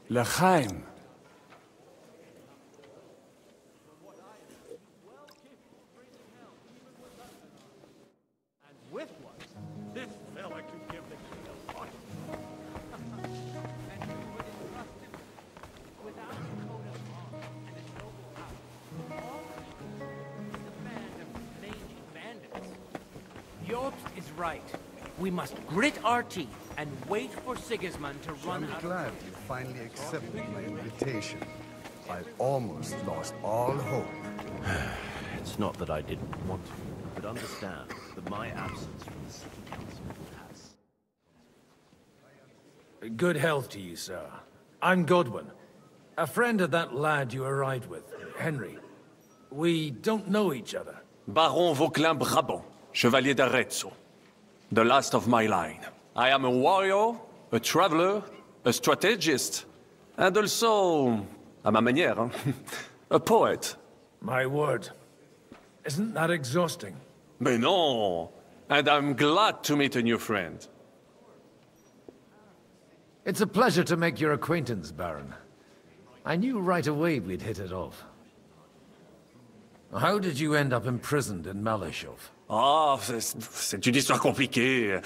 [SPEAKER 24] L'chaim.
[SPEAKER 21] This fella could give the king a fight.
[SPEAKER 6] Jobst is right. We must grit our teeth and wait for Sigismund to run out.
[SPEAKER 10] I'm glad you finally accepted my invitation. I almost lost all hope.
[SPEAKER 3] It's not that I didn't want to, but understand that my absence from the City Council has...
[SPEAKER 17] Good health to you, sir. I'm Godwin, a friend of that lad you arrived with, Henry. We don't know each other.
[SPEAKER 4] Baron Vauquelin Brabant, Chevalier d'Arezzo. The last of my line. I am a warrior, a traveler, a strategist, and also, à ma manière, a poet.
[SPEAKER 17] My word. Isn't that exhausting?
[SPEAKER 4] Mais non! And I'm glad to meet a new friend.
[SPEAKER 17] It's a pleasure to make your acquaintance, Baron. I knew right away we'd hit it off. How did you end up imprisoned in Malashov?
[SPEAKER 4] Ah, c'est une histoire compliquée.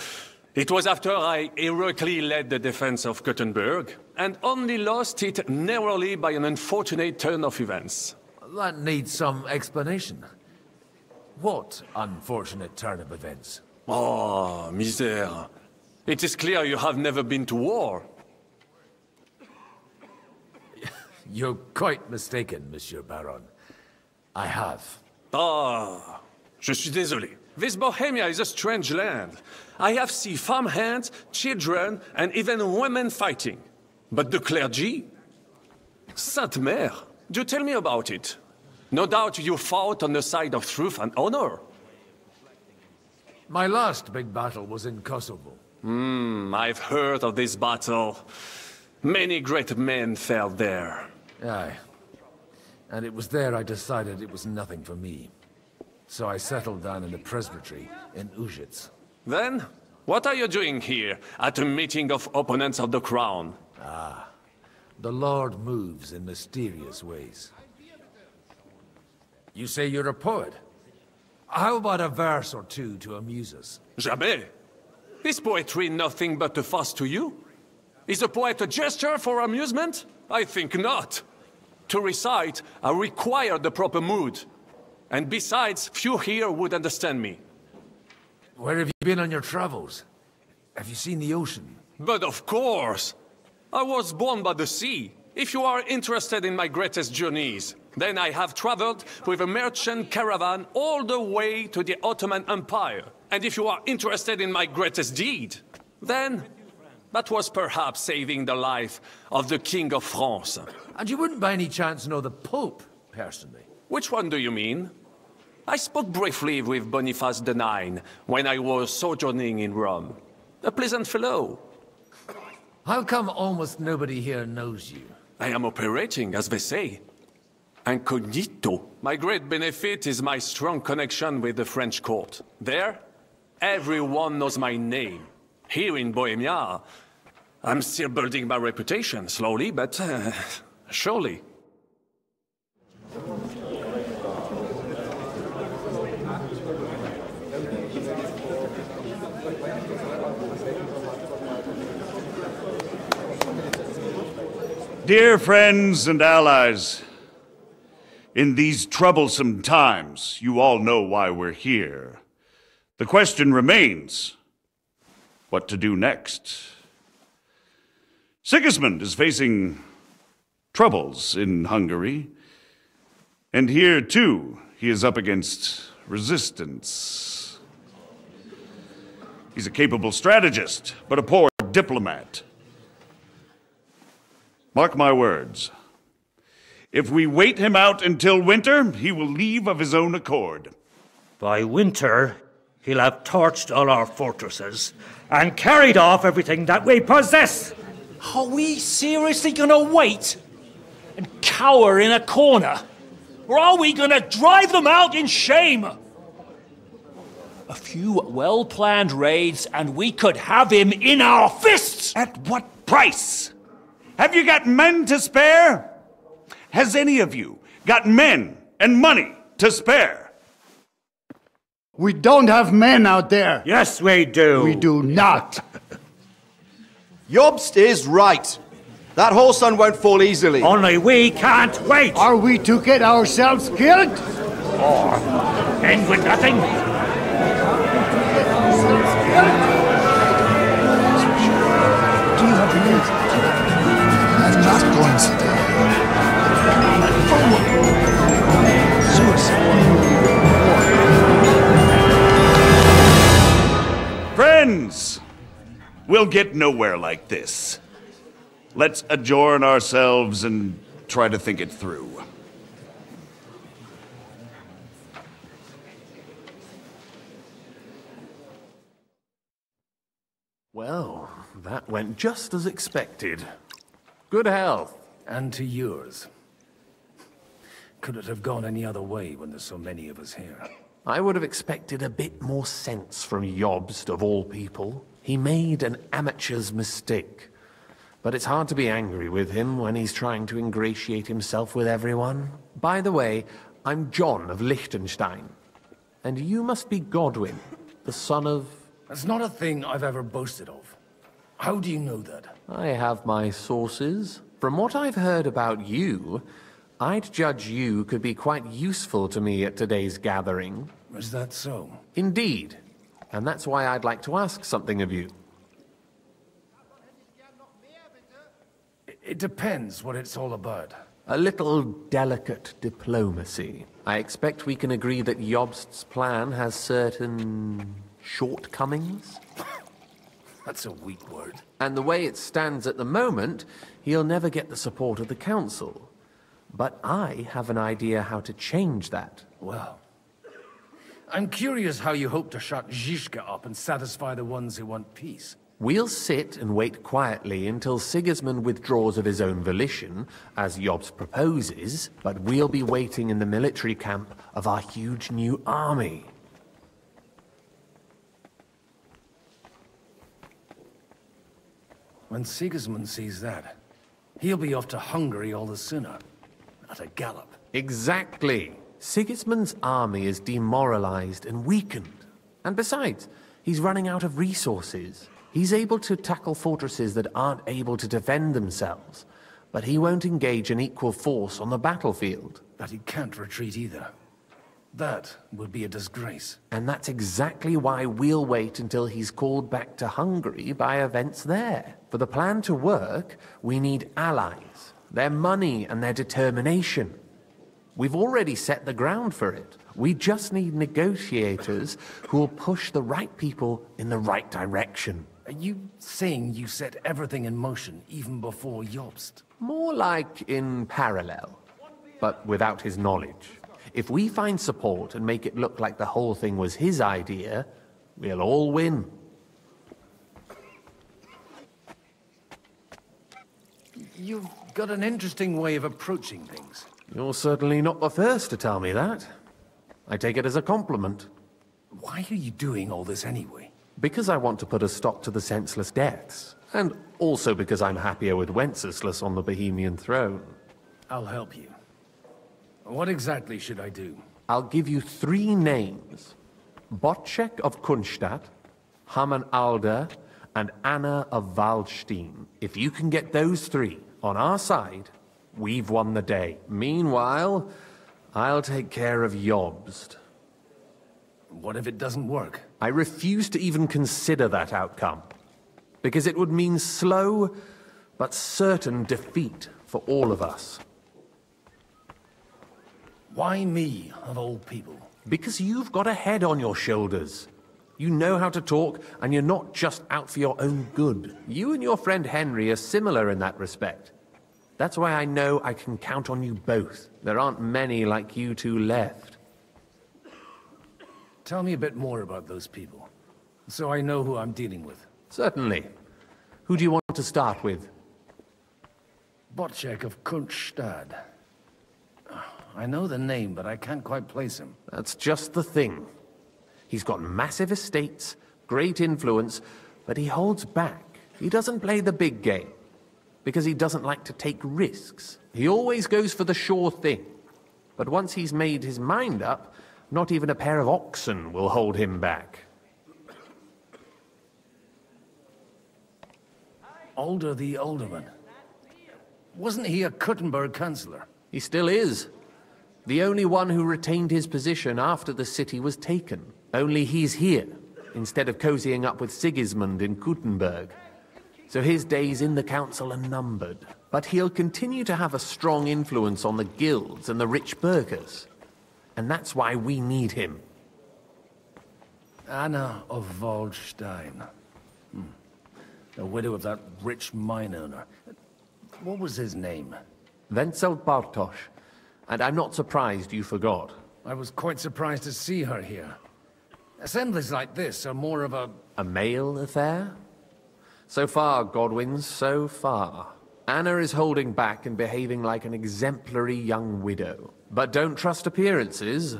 [SPEAKER 4] It was after I heroically led the defense of Gothenburg, and only lost it narrowly by an unfortunate turn of events.
[SPEAKER 17] That needs some explanation. What unfortunate turn of events?
[SPEAKER 4] Oh, misère. It is clear you have never been to war.
[SPEAKER 17] You're quite mistaken, Monsieur Baron. I have.
[SPEAKER 4] Ah, je suis désolé. This Bohemia is a strange land. I have seen farmhands, children, and even women fighting. But the clergy? Sainte Mère, do tell me about it. No doubt you fought on the side of truth and honor.
[SPEAKER 17] My last big battle was in Kosovo.
[SPEAKER 4] I've heard of this battle. Many great men fell there.
[SPEAKER 17] Aye. And it was there I decided it was nothing for me. So I settled down in the presbytery in Ujits.
[SPEAKER 4] Then, what are you doing here, at a meeting of opponents of the crown?
[SPEAKER 17] Ah, the Lord moves in mysterious ways. You say you're a poet? How about a verse or two to amuse us?
[SPEAKER 4] Jamais. Is poetry nothing but a fuss to you? Is a poet a gesture for amusement? I think not. To recite, I require the proper mood. And besides, few here would understand me.
[SPEAKER 17] Where have you been on your travels? Have you seen the ocean?
[SPEAKER 4] But of course! I was born by the sea. If you are interested in my greatest journeys, then I have traveled with a merchant caravan all the way to the Ottoman Empire. And if you are interested in my greatest deed, then that was perhaps saving the life of the King of France.
[SPEAKER 17] And you wouldn't by any chance know the Pope, personally?
[SPEAKER 4] Which one do you mean? I spoke briefly with Boniface IX when I was sojourning in Rome. A pleasant fellow.
[SPEAKER 17] How come almost nobody here knows you?
[SPEAKER 4] I am operating, as they say. Incognito. My great benefit is my strong connection with the French court. There, everyone knows my name. Here in Bohemia, I'm still building my reputation, slowly, but surely.
[SPEAKER 5] Dear friends and allies, in these troublesome times, you all know why we're here. The question remains, what to do next? Sigismund is facing troubles in Hungary, and here, too, he is up against resistance. He's a capable strategist, but a poor diplomat. Mark my words. If we wait him out until winter, he will leave of his own accord.
[SPEAKER 21] By winter, he'll have torched all our fortresses and carried off everything that we possess.
[SPEAKER 8] Are we seriously gonna wait and cower in a corner? Or are we gonna drive them out in shame? A few well-planned raids and we could have him in our fists!
[SPEAKER 5] At what price? Have you got men to spare? Has any of you got men and money to spare?
[SPEAKER 10] We don't have men out there.
[SPEAKER 21] Yes, we do.
[SPEAKER 10] We do not.
[SPEAKER 9] Jobst is right. That whole sun won't fall easily.
[SPEAKER 21] Only we can't wait.
[SPEAKER 10] Are we to get ourselves killed?
[SPEAKER 21] Or end with nothing?
[SPEAKER 10] Do you have the news? I'm not going to die.
[SPEAKER 5] Friends, we'll get nowhere like this. Let's adjourn ourselves and try to think it through.
[SPEAKER 7] Well, that went just as expected. Good health.
[SPEAKER 17] And to yours. Could it have gone any other way when there's so many of us here?
[SPEAKER 7] I would have expected a bit more sense from Jobst, of all people. He made an amateur's mistake. But it's hard to be angry with him when he's trying to ingratiate himself with everyone. By the way, I'm John of Liechtenstein. And you must be Godwin, the son of...
[SPEAKER 17] That's not a thing I've ever boasted of. How do you know that?
[SPEAKER 7] I have my sources. From what I've heard about you, I'd judge you could be quite useful to me at today's gathering.
[SPEAKER 17] Is that so?
[SPEAKER 7] Indeed. And that's why I'd like to ask something of you.
[SPEAKER 17] It depends what it's all about.
[SPEAKER 7] A little delicate diplomacy. I expect we can agree that Jobst's plan has certain shortcomings?
[SPEAKER 17] That's a weak word.
[SPEAKER 7] And the way it stands at the moment, he'll never get the support of the council. But I have an idea how to change that.
[SPEAKER 17] Well, I'm curious how you hope to shut Zizka up and satisfy the ones who want peace.
[SPEAKER 7] We'll sit and wait quietly until Sigismund withdraws of his own volition, as Jobst proposes, but we'll be waiting in the military camp of our huge new army.
[SPEAKER 17] When Sigismund sees that, he'll be off to Hungary all the sooner. At a gallop.
[SPEAKER 7] Exactly. Sigismund's army is demoralized and weakened. And besides, he's running out of resources. He's able to tackle fortresses that aren't able to defend themselves, but he won't engage an equal force on the battlefield.
[SPEAKER 17] But he can't retreat either. That would be a disgrace.
[SPEAKER 7] And that's exactly why we'll wait until he's called back to Hungary by events there. For the plan to work, we need allies, their money and their determination. We've already set the ground for it. We just need negotiators who will push the right people in the right direction.
[SPEAKER 17] Are you saying you set everything in motion even before Jobst?
[SPEAKER 7] More like in parallel, but without his knowledge. If we find support and make it look like the whole thing was his idea, we'll all win.
[SPEAKER 17] You've got an interesting way of approaching things.
[SPEAKER 7] You're certainly not the first to tell me that. I take it as a compliment.
[SPEAKER 17] Why are you doing all this anyway?
[SPEAKER 7] Because I want to put a stop to the senseless deaths. And also because I'm happier with Wenceslas on the Bohemian throne.
[SPEAKER 17] I'll help you. What exactly should I do?
[SPEAKER 7] I'll give you 3 names. Botchek of Kunstadt, Hamann Alder, and Anna of Waldstein. If you can get those 3 on our side, we've won the day. Meanwhile, I'll take care of Jobst.
[SPEAKER 17] What if it doesn't work?
[SPEAKER 7] I refuse to even consider that outcome. Because it would mean slow, but certain defeat for all of us.
[SPEAKER 17] Why me, of all people?
[SPEAKER 7] Because you've got a head on your shoulders. You know how to talk, and you're not just out for your own good. You and your friend Henry are similar in that respect. That's why I know I can count on you both. There aren't many like you two left.
[SPEAKER 17] Tell me a bit more about those people, so I know who I'm dealing with.
[SPEAKER 7] Certainly. Who do you want to start with?
[SPEAKER 17] Botchek of Kunstadt. I know the name, but I can't quite place him.
[SPEAKER 7] That's just the thing. He's got massive estates, great influence, but he holds back. He doesn't play the big game, because he doesn't like to take risks. He always goes for the sure thing. But once he's made his mind up, not even a pair of oxen will hold him back.
[SPEAKER 17] Alder the Alderman. Wasn't he a Kuttenberg councillor?
[SPEAKER 7] He still is. The only one who retained his position after the city was taken. Only he's here, instead of cozying up with Sigismund in Kuttenberg. So his days in the council are numbered. But he'll continue to have a strong influence on the guilds and the rich burghers. And that's why we need him.
[SPEAKER 17] Anna of Waldstein. The widow of that rich mine owner. What was his name?
[SPEAKER 7] Wenzel Bartosz. And I'm not surprised you forgot.
[SPEAKER 17] I was quite surprised to see her here. Assemblies like this are more of a...
[SPEAKER 7] A male affair? So far, Godwin, so far. Anna is holding back and behaving like an exemplary young widow. But don't trust appearances.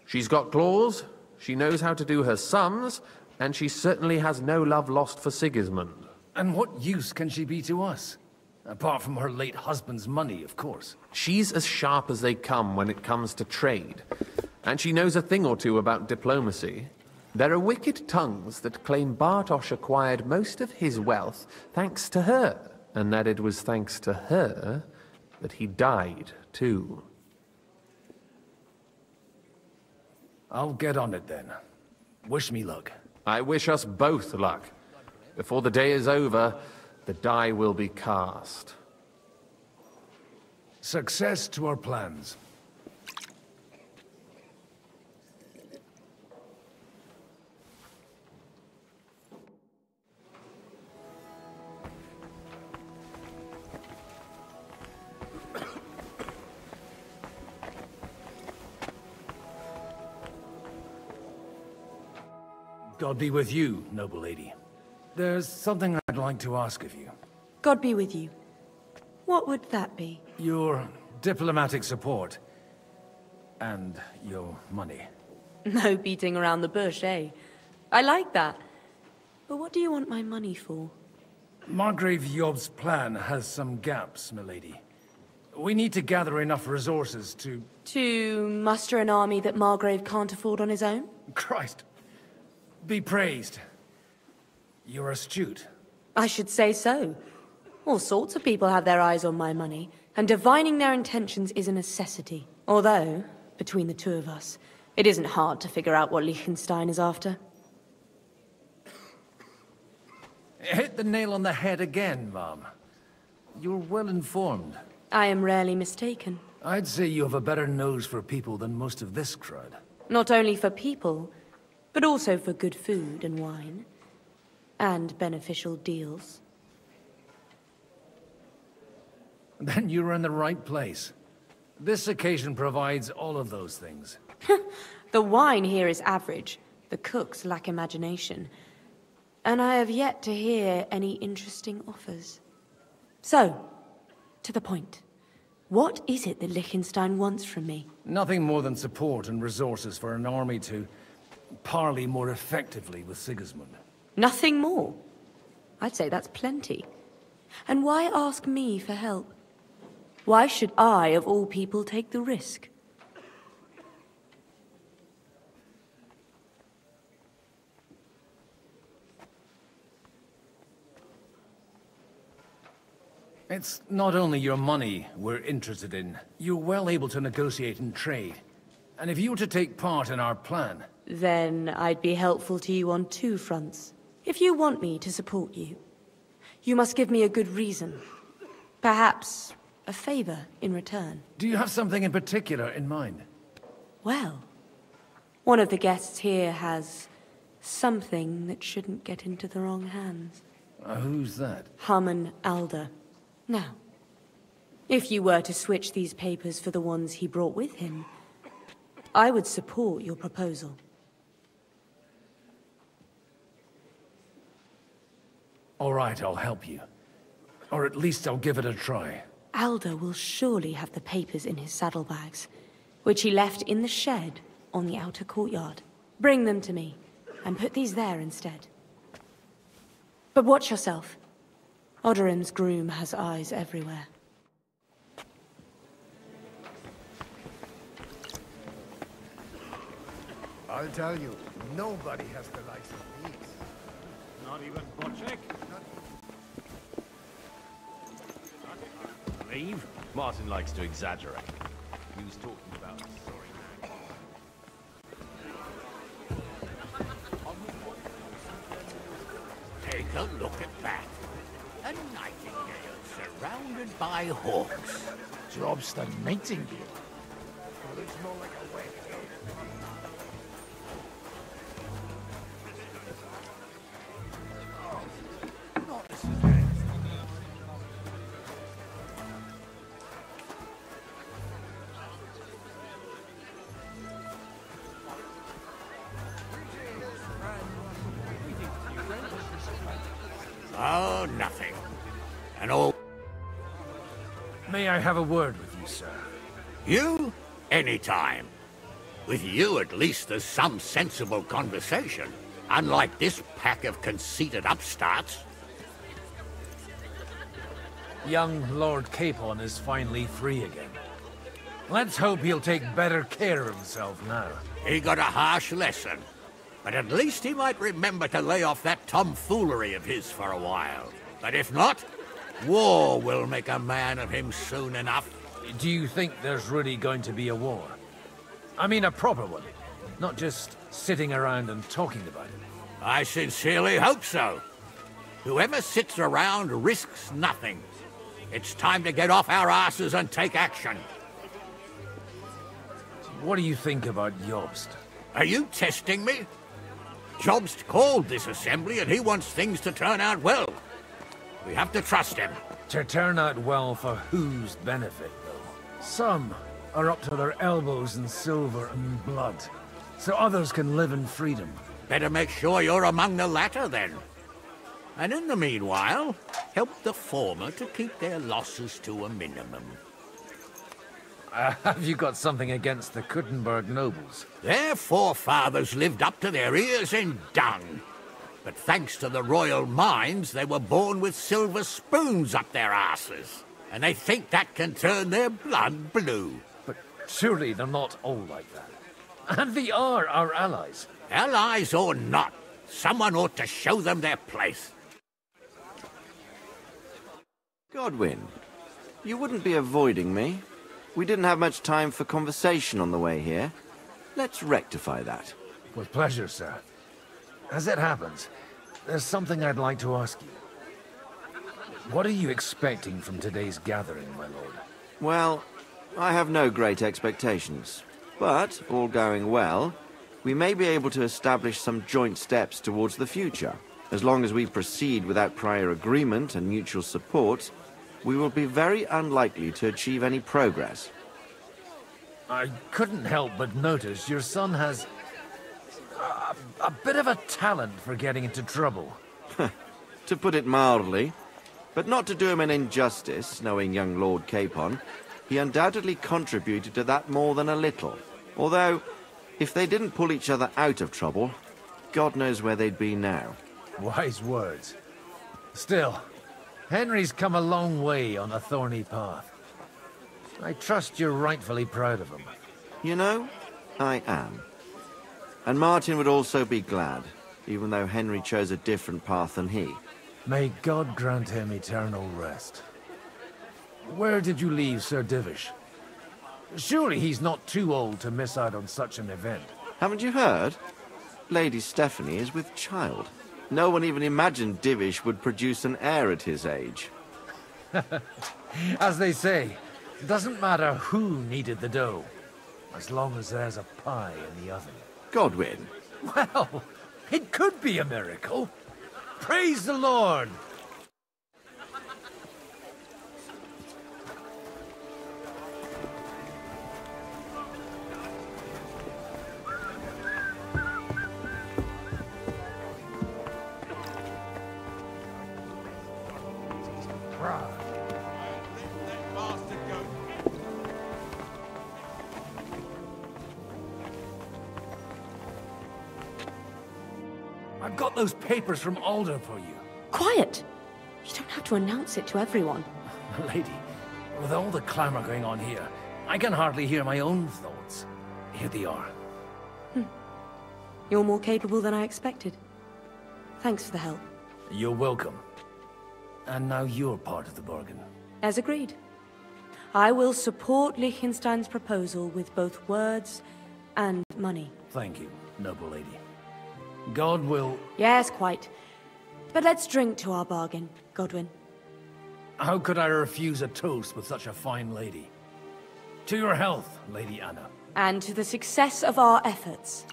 [SPEAKER 7] She's got claws, she knows how to do her sums, and she certainly has no love lost for Sigismund.
[SPEAKER 17] And what use can she be to us? Apart from her late husband's money, of course.
[SPEAKER 7] She's as sharp as they come when it comes to trade. And she knows a thing or two about diplomacy. There are wicked tongues that claim Bartosz acquired most of his wealth thanks to her, and that it was thanks to her that he died, too.
[SPEAKER 17] I'll get on it then. Wish me luck.
[SPEAKER 7] I wish us both luck. Before the day is over, the die will be cast.
[SPEAKER 17] Success to our plans. God be with you, noble lady. There's something I'd like to ask of you.
[SPEAKER 11] God be with you. What would that be?
[SPEAKER 17] Your diplomatic support. And your money.
[SPEAKER 11] No beating around the bush, eh? I like that. But what do you want my money for?
[SPEAKER 17] Margrave Yob's plan has some gaps, milady. We need to gather enough resources to...
[SPEAKER 11] To muster an army that Margrave can't afford on his own?
[SPEAKER 17] Christ. Be praised. You're astute.
[SPEAKER 11] I should say so. All sorts of people have their eyes on my money, and divining their intentions is a necessity. Although, between the two of us, it isn't hard to figure out what Liechtenstein is after.
[SPEAKER 17] Hit the nail on the head again, Mom. You're well informed.
[SPEAKER 11] I am rarely mistaken.
[SPEAKER 17] I'd say you have a better nose for people than most of this crowd.
[SPEAKER 11] Not only for people, but also for good food and wine. And beneficial deals.
[SPEAKER 17] Then you're in the right place. This occasion provides all of those things.
[SPEAKER 11] The wine here is average. The cooks lack imagination. And I have yet to hear any interesting offers. So, to the point. What is it that Liechtenstein wants from me?
[SPEAKER 17] Nothing more than support and resources for an army to parley more effectively with Sigismund.
[SPEAKER 11] Nothing more? I'd say that's plenty. And why ask me for help? Why should I, of all people, take the risk?
[SPEAKER 17] It's not only your money we're interested in. You're well able to negotiate and trade. And if you were to take part in our plan...
[SPEAKER 11] Then I'd be helpful to you on two fronts. If you want me to support you, you must give me a good reason. Perhaps a favor in return.
[SPEAKER 17] Do you have something in particular in mind?
[SPEAKER 11] Well, one of the guests here has something that shouldn't get into the wrong hands.
[SPEAKER 17] Who's that?
[SPEAKER 11] Harman Alder. Now, if you were to switch these papers for the ones he brought with him, I would support your proposal.
[SPEAKER 17] All right, I'll help you. Or at least I'll give it a try.
[SPEAKER 11] Alder will surely have the papers in his saddlebags, which he left in the shed on the outer courtyard. Bring them to me, and put these there instead. But watch yourself. Odorim's groom has eyes everywhere.
[SPEAKER 10] I'll tell you, nobody has the likes of these.
[SPEAKER 24] Not even Bocek?
[SPEAKER 3] Leave? Martin likes to exaggerate. He was talking about sorry man.
[SPEAKER 13] Take a look at that. A nightingale surrounded by hawks.
[SPEAKER 18] Job's the nightingale.
[SPEAKER 10] Well, it's more like a wet
[SPEAKER 13] Oh, nothing. An old...
[SPEAKER 17] May I have a word with you, sir?
[SPEAKER 13] You? Anytime. With you, at least, there's some sensible conversation. Unlike this pack of conceited upstarts.
[SPEAKER 17] Young Lord Capon is finally free again. Let's hope he'll take better care of himself now.
[SPEAKER 13] He got a harsh lesson. But at least he might remember to lay off that tomfoolery of his for a while. But if not, war will make a man of him soon enough.
[SPEAKER 17] Do you think there's really going to be a war? I mean a proper one, not just sitting around and talking about it.
[SPEAKER 13] I sincerely hope so. Whoever sits around risks nothing. It's time to get off our asses and take action.
[SPEAKER 17] What do you think about Jobst?
[SPEAKER 13] Are you testing me? Jobst called this assembly and he wants things to turn out well. We have to trust him.
[SPEAKER 17] To turn out well for whose benefit, though? Some are up to their elbows in silver and blood, so others can live in freedom.
[SPEAKER 13] Better make sure you're among the latter, then. And in the meanwhile, help the former to keep their losses to a minimum.
[SPEAKER 17] Have you got something against the Kuttenberg nobles?
[SPEAKER 13] Their forefathers lived up to their ears in dung. But thanks to the royal mines, they were born with silver spoons up their asses. And they think that can turn their blood blue.
[SPEAKER 17] But surely they're not all like that. And they are our allies.
[SPEAKER 13] Allies or not, someone ought to show them their place.
[SPEAKER 12] Godwin, you wouldn't be avoiding me. We didn't have much time for conversation on the way here. Let's rectify that.
[SPEAKER 17] With pleasure, sir. As it happens, there's something I'd like to ask you. What are you expecting from today's gathering, my lord?
[SPEAKER 12] Well, I have no great expectations. But, all going well, we may be able to establish some joint steps towards the future. As long as we proceed without prior agreement and mutual support, we will be very unlikely to achieve any progress.
[SPEAKER 17] I couldn't help but notice your son has a bit of a talent for getting into trouble.
[SPEAKER 12] To put it mildly, but not to do him an injustice, knowing young Lord Capon, he undoubtedly contributed to that more than a little. Although, if they didn't pull each other out of trouble, God knows where they'd be now.
[SPEAKER 17] Wise words. Still, Henry's come a long way on a thorny path. I trust you're rightfully proud of him.
[SPEAKER 12] You know, I am. And Martin would also be glad, even though Henry chose a different path than he.
[SPEAKER 17] May God grant him eternal rest. Where did you leave Sir Divish? Surely he's not too old to miss out on such an event.
[SPEAKER 12] Haven't you heard? Lady Stephanie is with child. No one even imagined Divish would produce an heir at his age.
[SPEAKER 17] As they say, it doesn't matter who kneaded the dough, as long as there's a pie in the oven.
[SPEAKER 12] Godwin.
[SPEAKER 17] Well, it could be a miracle. Praise the Lord! I've got those papers from Alder for you.
[SPEAKER 11] Quiet! You don't have to announce it to everyone.
[SPEAKER 17] Lady, with all the clamor going on here, I can hardly hear my own thoughts. Here they are.
[SPEAKER 11] You're more capable than I expected. Thanks for the help.
[SPEAKER 17] You're welcome. And now you're part of the bargain.
[SPEAKER 11] As agreed. I will support Liechtenstein's proposal with both words and money.
[SPEAKER 17] Thank you, noble lady. God will...
[SPEAKER 11] Yes, quite. But let's drink to our bargain, Godwin.
[SPEAKER 17] How could I refuse a toast with such a fine lady? To your health, Lady Anna.
[SPEAKER 11] And to the success of our efforts.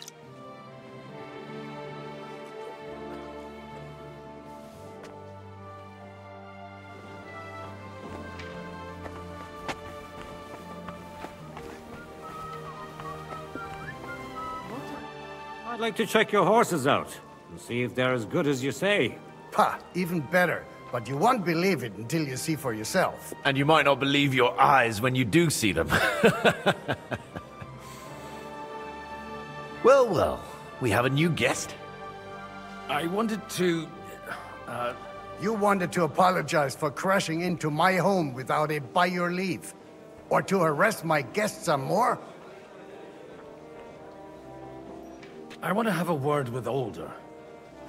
[SPEAKER 21] I'd like to check your horses out and see if they're as good as you say.
[SPEAKER 10] Pah, even better. But you won't believe it until you see for yourself.
[SPEAKER 7] And you might not believe your eyes when you do see them. Well, well, we have a new guest.
[SPEAKER 17] I wanted to...
[SPEAKER 10] You wanted to apologize for crashing into my home without it by your leave. Or to harass my guests some more?
[SPEAKER 17] I want to have a word with Alder.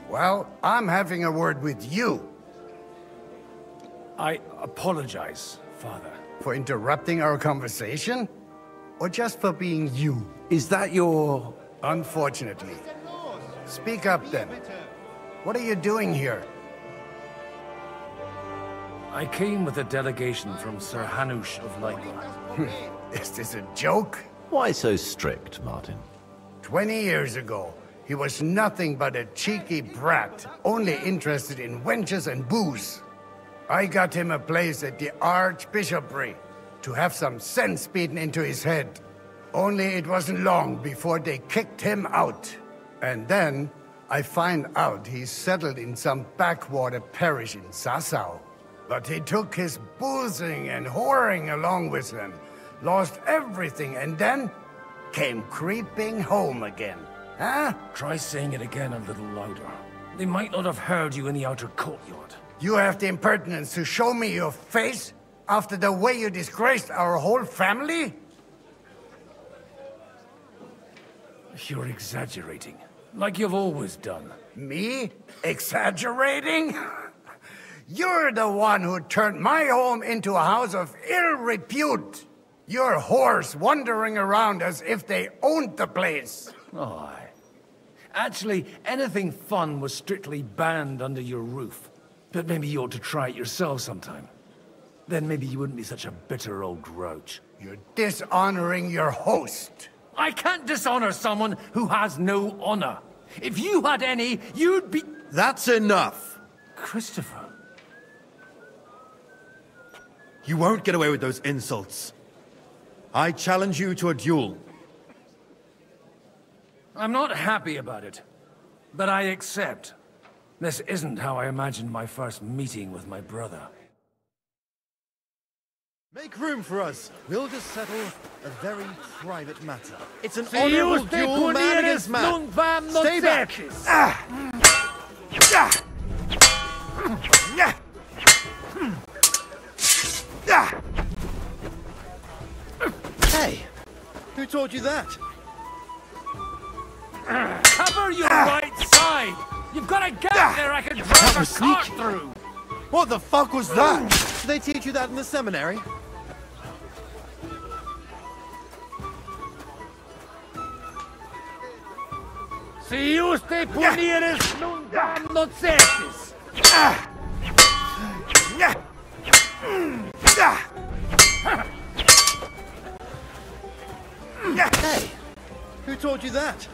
[SPEAKER 10] Well, I'm having a word with you.
[SPEAKER 17] I apologize, Father.
[SPEAKER 10] For interrupting our conversation? Or just for being you?
[SPEAKER 7] Is that your...
[SPEAKER 10] Unfortunately. Speak up then. What are you doing here?
[SPEAKER 17] I came with a delegation from Sir Hanush of Lightla.
[SPEAKER 10] Is this a joke?
[SPEAKER 3] Why so strict, Martin?
[SPEAKER 10] 20 years ago, he was nothing but a cheeky brat, only interested in wenches and booze. I got him a place at the Archbishopry to have some sense beaten into his head. Only it wasn't long before they kicked him out. And then I find out he's settled in some backwater parish in Sassau. But he took his boozing and whoring along with him, lost everything, and then came creeping home again. Huh?
[SPEAKER 17] Try saying it again a little louder. They might not have heard you in the outer courtyard.
[SPEAKER 10] You have the impertinence to show me your face after the way you disgraced our whole family?
[SPEAKER 17] You're exaggerating, like you've always done.
[SPEAKER 10] Me? Exaggerating? You're the one who turned my home into a house of ill repute. Your whores wandering around as if they owned the place.
[SPEAKER 17] Oh, actually, anything fun was strictly banned under your roof. But maybe you ought to try it yourself sometime. Then maybe you wouldn't be such a bitter old grouch.
[SPEAKER 10] You're dishonoring your host.
[SPEAKER 17] I can't dishonor someone who has no honor. If you had any, you'd be...
[SPEAKER 9] That's enough.
[SPEAKER 17] Christopher.
[SPEAKER 9] You won't get away with those insults. I challenge you to a duel.
[SPEAKER 17] I'm not happy about it, but I accept. This isn't how I imagined my first meeting with my brother.
[SPEAKER 9] Make room for us. We'll just settle a very private matter. It's an
[SPEAKER 17] Se
[SPEAKER 9] honorable
[SPEAKER 17] usted
[SPEAKER 9] duel, man against man. Stay back. Hey, who taught you that?
[SPEAKER 17] Cover your right side! You've got a gap there I can drive a cart through!
[SPEAKER 9] What the fuck was that? Did they teach you that in the seminary?
[SPEAKER 17] Si usted punieres nunca nocetes!
[SPEAKER 9] Hey, who taught you that?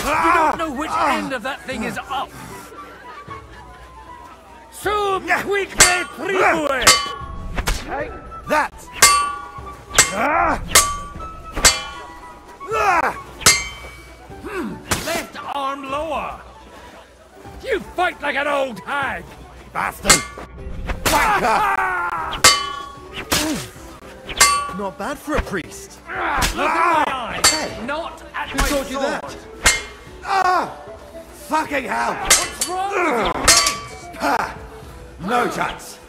[SPEAKER 17] You don't know which end of that thing is up! Sub quique tribue!
[SPEAKER 9] That!
[SPEAKER 17] Left arm lower! You fight like an old hag!
[SPEAKER 9] Bastard! Not bad for a priest.
[SPEAKER 17] Look at my eye!
[SPEAKER 9] Hey,
[SPEAKER 17] not at
[SPEAKER 9] who
[SPEAKER 17] my
[SPEAKER 9] taught you
[SPEAKER 17] sword.
[SPEAKER 9] that? Fucking hell!
[SPEAKER 17] What's wrong with your legs?
[SPEAKER 9] No chance.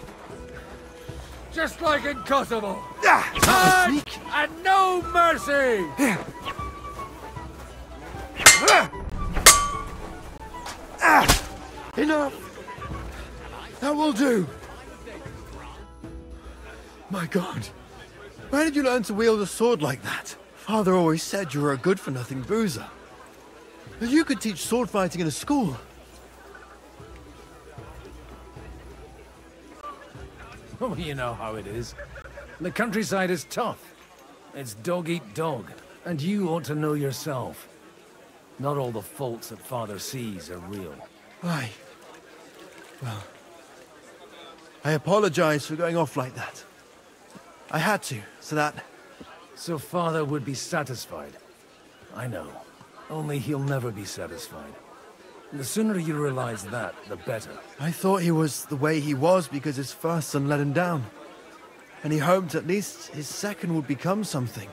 [SPEAKER 17] Just like in Kosovo. Time and no mercy!
[SPEAKER 9] Enough! That will do. My God. Where did you learn to wield a sword like that? Father always said you were a good-for-nothing boozer. But you could teach sword fighting in a school.
[SPEAKER 17] Oh, you know how it is. The countryside is tough. It's dog eat dog. And you ought to know yourself. Not all the faults that Father sees are real.
[SPEAKER 9] Aye. Well, I apologize for going off like that. I had to, so that...
[SPEAKER 17] So Father would be satisfied. I know. Only he'll never be satisfied. The sooner you realize that, the better.
[SPEAKER 9] I thought he was the way he was because his first son let him down. And he hoped at least his second would become something.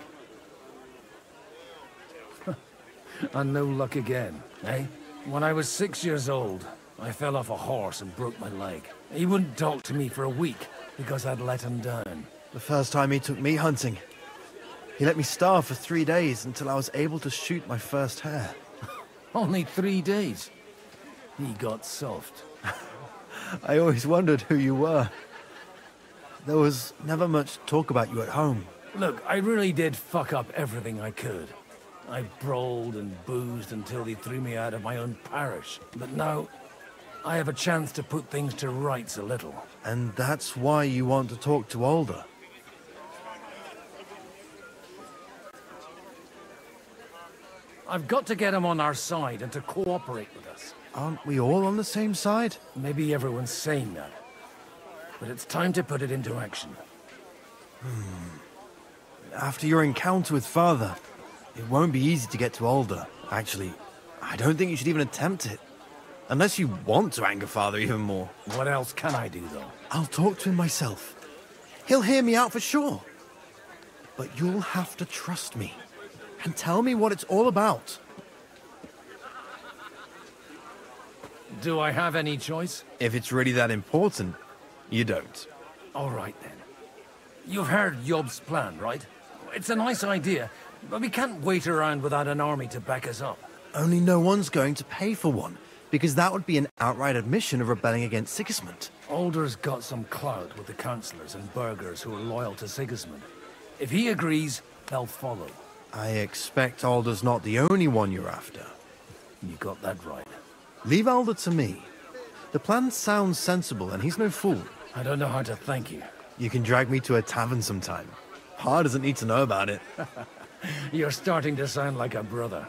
[SPEAKER 17] And no luck again, eh? When I was 6 years old, I fell off a horse and broke my leg. He wouldn't talk to me for a week because I'd let him down.
[SPEAKER 9] The first time he took me hunting, he let me starve for 3 days until I was able to shoot my first hare.
[SPEAKER 17] Only 3 days. He got soft.
[SPEAKER 9] I always wondered who you were. There was never much talk about you at home.
[SPEAKER 17] Look, I really did fuck up everything I could. I brawled and boozed until they threw me out of my own parish. But now, I have a chance to put things to rights a little.
[SPEAKER 9] And that's why you want to talk to Alder?
[SPEAKER 17] I've got to get him on our side and to cooperate with us.
[SPEAKER 9] Aren't we all on the same side?
[SPEAKER 17] Maybe everyone's saying that. But it's time to put it into action.
[SPEAKER 9] After your encounter with Father, it won't be easy to get to Alder. Actually, I don't think you should even attempt it. Unless you want to anger Father even more.
[SPEAKER 17] What else can I do, though?
[SPEAKER 9] I'll talk to him myself. He'll hear me out for sure. But you'll have to trust me. And tell me what it's all about.
[SPEAKER 17] Do I have any choice?
[SPEAKER 9] If it's really that important, you don't.
[SPEAKER 17] All right, then. You've heard Yob's plan, right? It's a nice idea, but we can't wait around without an army to back us up.
[SPEAKER 9] Only no one's going to pay for one, because that would be an outright admission of rebelling against Sigismund.
[SPEAKER 17] Alder's got some clout with the councillors and burghers who are loyal to Sigismund. If he agrees, they'll follow.
[SPEAKER 9] I expect Alder's not the only one you're after.
[SPEAKER 17] You got that right.
[SPEAKER 9] Leave Alder to me. The plan sounds sensible, and he's no fool.
[SPEAKER 17] I don't know how to thank you.
[SPEAKER 9] You can drag me to a tavern sometime. Pa doesn't need to know about it.
[SPEAKER 17] You're starting to sound like a brother.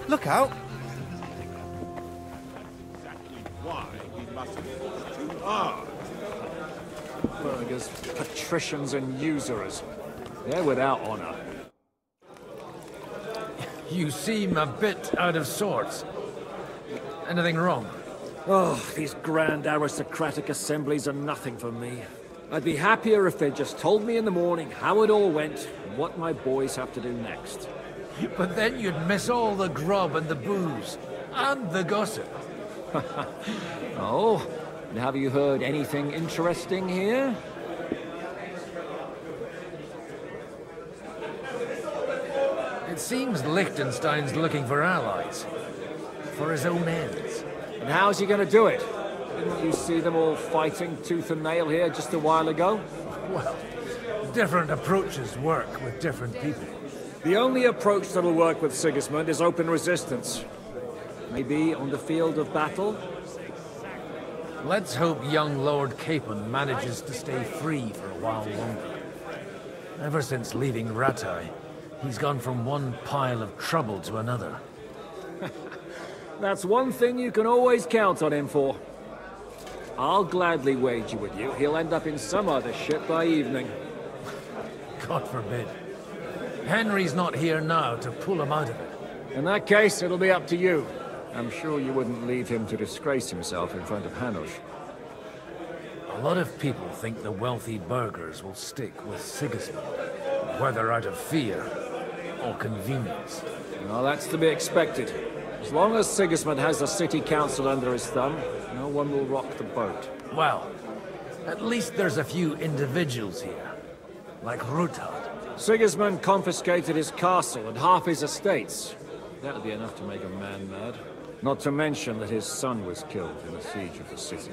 [SPEAKER 9] Look out!
[SPEAKER 1] Why we mustn't push too hard.
[SPEAKER 8] Burghers, patricians and usurers. They're without honor.
[SPEAKER 17] You seem a bit out of sorts. Anything wrong?
[SPEAKER 8] Oh, these grand aristocratic assemblies are nothing for me. I'd be happier if they just told me in the morning how it all went and what my boys have to do next.
[SPEAKER 17] But then you'd miss all the grub and the booze, and the gossip.
[SPEAKER 8] Oh, and have you heard anything interesting here?
[SPEAKER 17] It seems Liechtenstein's looking for allies. For his own ends.
[SPEAKER 8] And how's he gonna do it? Didn't you see them all fighting tooth and nail here just a while ago?
[SPEAKER 17] Well, different approaches work with different people.
[SPEAKER 8] The only approach that'll work with Sigismund is open resistance. Maybe on the field of battle?
[SPEAKER 17] Let's hope young Lord Capon manages to stay free for a while longer. Ever since leaving Rattay, he's gone from one pile of trouble to another.
[SPEAKER 8] That's one thing you can always count on him for. I'll gladly wager with you he'll end up in some other shit by evening.
[SPEAKER 17] God forbid. Henry's not here now to pull him out of it.
[SPEAKER 8] In that case, it'll be up to you. I'm sure you wouldn't leave him to disgrace himself in front of Hanush.
[SPEAKER 17] A lot of people think the wealthy burghers will stick with Sigismund, whether out of fear or convenience.
[SPEAKER 8] Well, that's to be expected. As long as Sigismund has the city council under his thumb, no one will rock the boat.
[SPEAKER 17] Well, at least there's a few individuals here, like Ruthard.
[SPEAKER 8] Sigismund confiscated his castle and half his estates. That'll be enough to make a man mad. Not to mention that his son was killed in the siege of the city.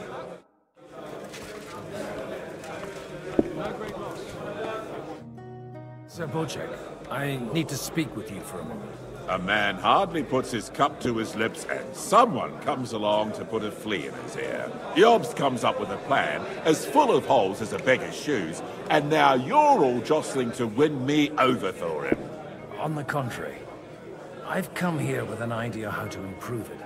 [SPEAKER 17] Sir Bocek, I need to speak with you for a moment.
[SPEAKER 1] A man hardly puts his cup to his lips and someone comes along to put a flea in his ear. Jobst comes up with a plan as full of holes as a beggar's shoes, and now you're all jostling to win me over for him.
[SPEAKER 17] On the contrary, I've come here with an idea how to improve it.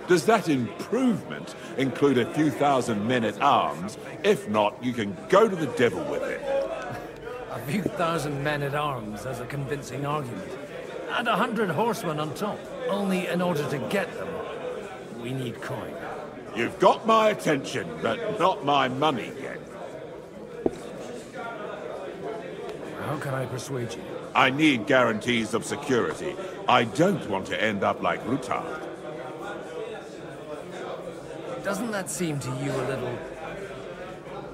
[SPEAKER 1] Does that improvement include a few thousand men-at-arms? If not, you can go to the devil with it.
[SPEAKER 17] A few thousand men-at-arms as a convincing argument. And 100 horsemen on top. Only in order to get them, we need coin.
[SPEAKER 1] You've got my attention, but not my money yet.
[SPEAKER 17] How can I persuade you?
[SPEAKER 1] I need guarantees of security. I don't want to end up like Rutard.
[SPEAKER 17] Doesn't that seem to you a little...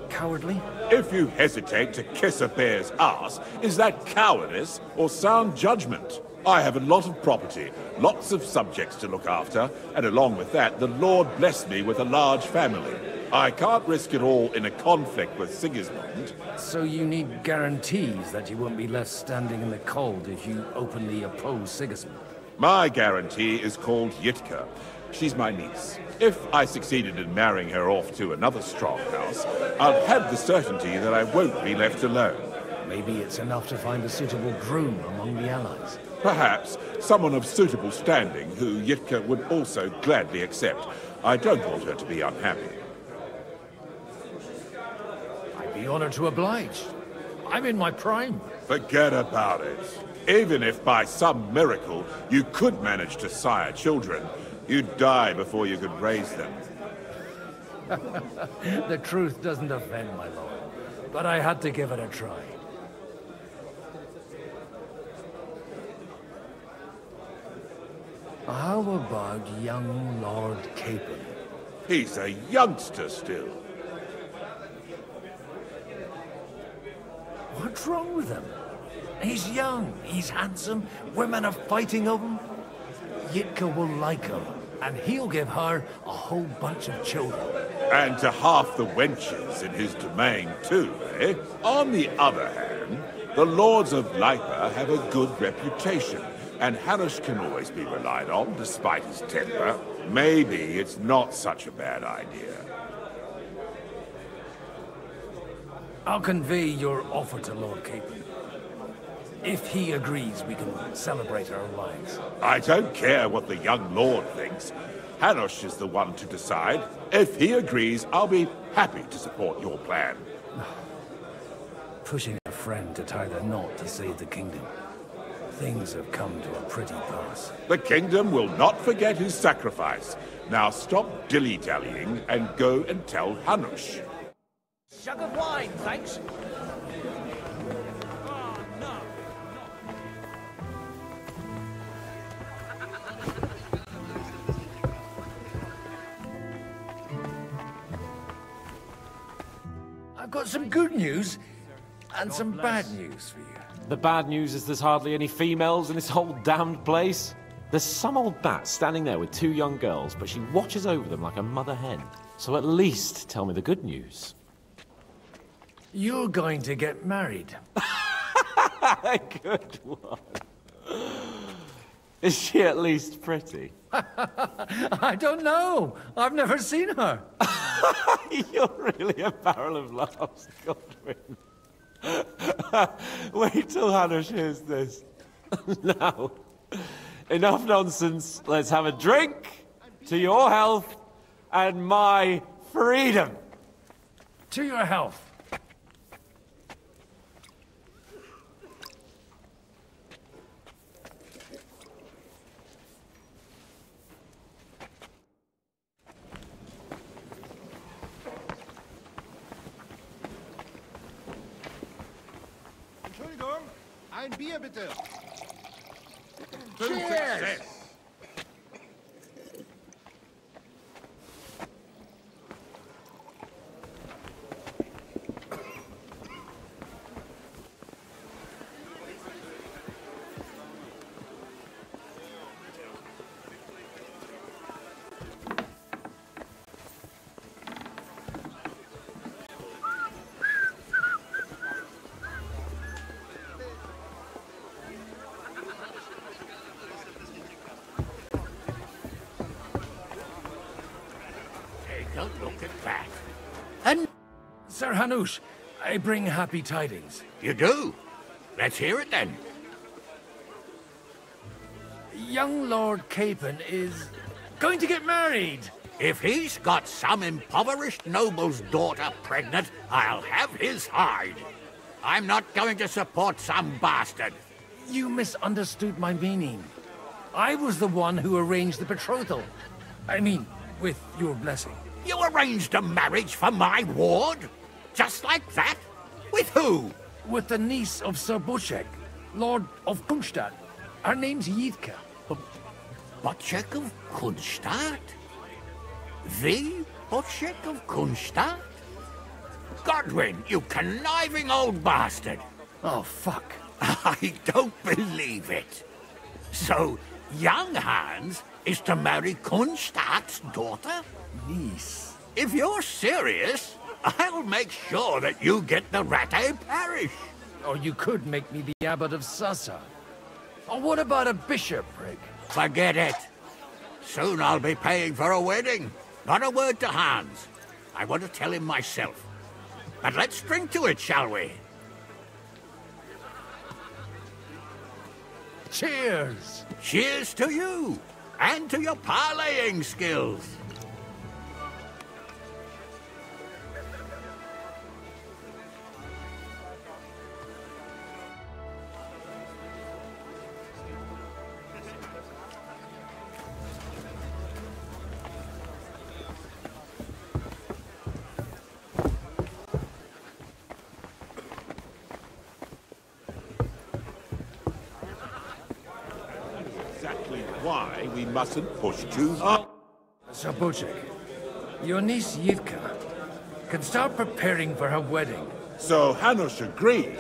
[SPEAKER 17] cowardly?
[SPEAKER 1] If you hesitate to kiss a bear's ass, is that cowardice or sound judgment? I have a lot of property, lots of subjects to look after, and along with that, the Lord blessed me with a large family. I can't risk it all in a conflict with Sigismund.
[SPEAKER 17] So you need guarantees that you won't be left standing in the cold if you openly oppose Sigismund?
[SPEAKER 1] My guarantee is called Yitka. She's my niece. If I succeeded in marrying her off to another strong house, I'll have the certainty that I won't be left alone.
[SPEAKER 17] Maybe it's enough to find a suitable groom among the allies.
[SPEAKER 1] Perhaps someone of suitable standing who Yitka would also gladly accept. I don't want her to be unhappy.
[SPEAKER 17] I'd be honored to oblige. I'm in my prime.
[SPEAKER 1] Forget about it. Even if by some miracle you could manage to sire children, you'd die before you could raise them.
[SPEAKER 17] The truth doesn't offend, my lord. But I had to give it a try. How about young Lord Capon?
[SPEAKER 1] He's a youngster still.
[SPEAKER 17] What's wrong with him? He's young, he's handsome, women are fighting over him. Yitka will like him, and he'll give her a whole bunch of children.
[SPEAKER 1] And to half the wenches in his domain too, eh? On the other hand, the lords of Lipa have a good reputation, and Hanush can always be relied on, despite his temper. Maybe it's not such a bad idea.
[SPEAKER 17] I'll convey your offer to Lord Capon. If he agrees, we can celebrate our lives.
[SPEAKER 1] I don't care what the young lord thinks. Hanush is the one to decide. If he agrees, I'll be happy to support your plan.
[SPEAKER 17] Pushing a friend to tie the knot to save the kingdom. Things have come to a pretty pass.
[SPEAKER 1] The kingdom will not forget his sacrifice. Now stop dilly-dallying and go and tell Hanush.
[SPEAKER 6] Jug of wine, thanks.
[SPEAKER 17] I've got some good news and some bad news for you.
[SPEAKER 7] The bad news is there's hardly any females in this whole damned place. There's some old bat standing there with two young girls, but she watches over them like a mother hen. So at least tell me the good news.
[SPEAKER 17] You're going to get married.
[SPEAKER 7] Good one. Is she at least pretty?
[SPEAKER 17] I don't know. I've never seen her.
[SPEAKER 7] You're really a barrel of laughs, Godwin. Wait till Hanush hears this. Now, enough nonsense. Let's have a drink to your health and my freedom.
[SPEAKER 17] To your health.
[SPEAKER 18] Entschuldigung, ein Bier bitte.
[SPEAKER 1] Cheers!
[SPEAKER 13] Don't look at that.
[SPEAKER 17] And Sir Hanush, I bring happy tidings.
[SPEAKER 13] You do? Let's hear it then.
[SPEAKER 17] Young Lord Capon is going to get married.
[SPEAKER 13] If he's got some impoverished noble's daughter pregnant, I'll have his hide. I'm not going to support some bastard.
[SPEAKER 17] You misunderstood my meaning. I was the one who arranged the betrothal. I mean, with your blessing.
[SPEAKER 13] You arranged a marriage for my ward? Just like that? With who?
[SPEAKER 17] with the niece of Sir Boczek, Lord of Kunstadt. Her name's Yitka.
[SPEAKER 13] Boczek of Kunstadt? The Boczek of Kunstadt? Godwin, you conniving old bastard!
[SPEAKER 17] Oh, fuck.
[SPEAKER 13] I don't believe it. So, young Hans is to marry Kunstadt's daughter?
[SPEAKER 17] Niece.
[SPEAKER 13] If you're serious, I'll make sure that you get the Rattay parish.
[SPEAKER 17] Or you could make me the abbot of Sassa. Or what about a bishopric?
[SPEAKER 13] Forget it. Soon I'll be paying for a wedding. Not a word to Hans. I want to tell him myself. But let's drink to it, shall we?
[SPEAKER 17] Cheers!
[SPEAKER 13] Cheers to you! And to your parlaying skills!
[SPEAKER 1] Why we mustn't push too hard.
[SPEAKER 17] Sir Boczek, your niece Yitka can start preparing for her wedding.
[SPEAKER 1] So Hanush agreed,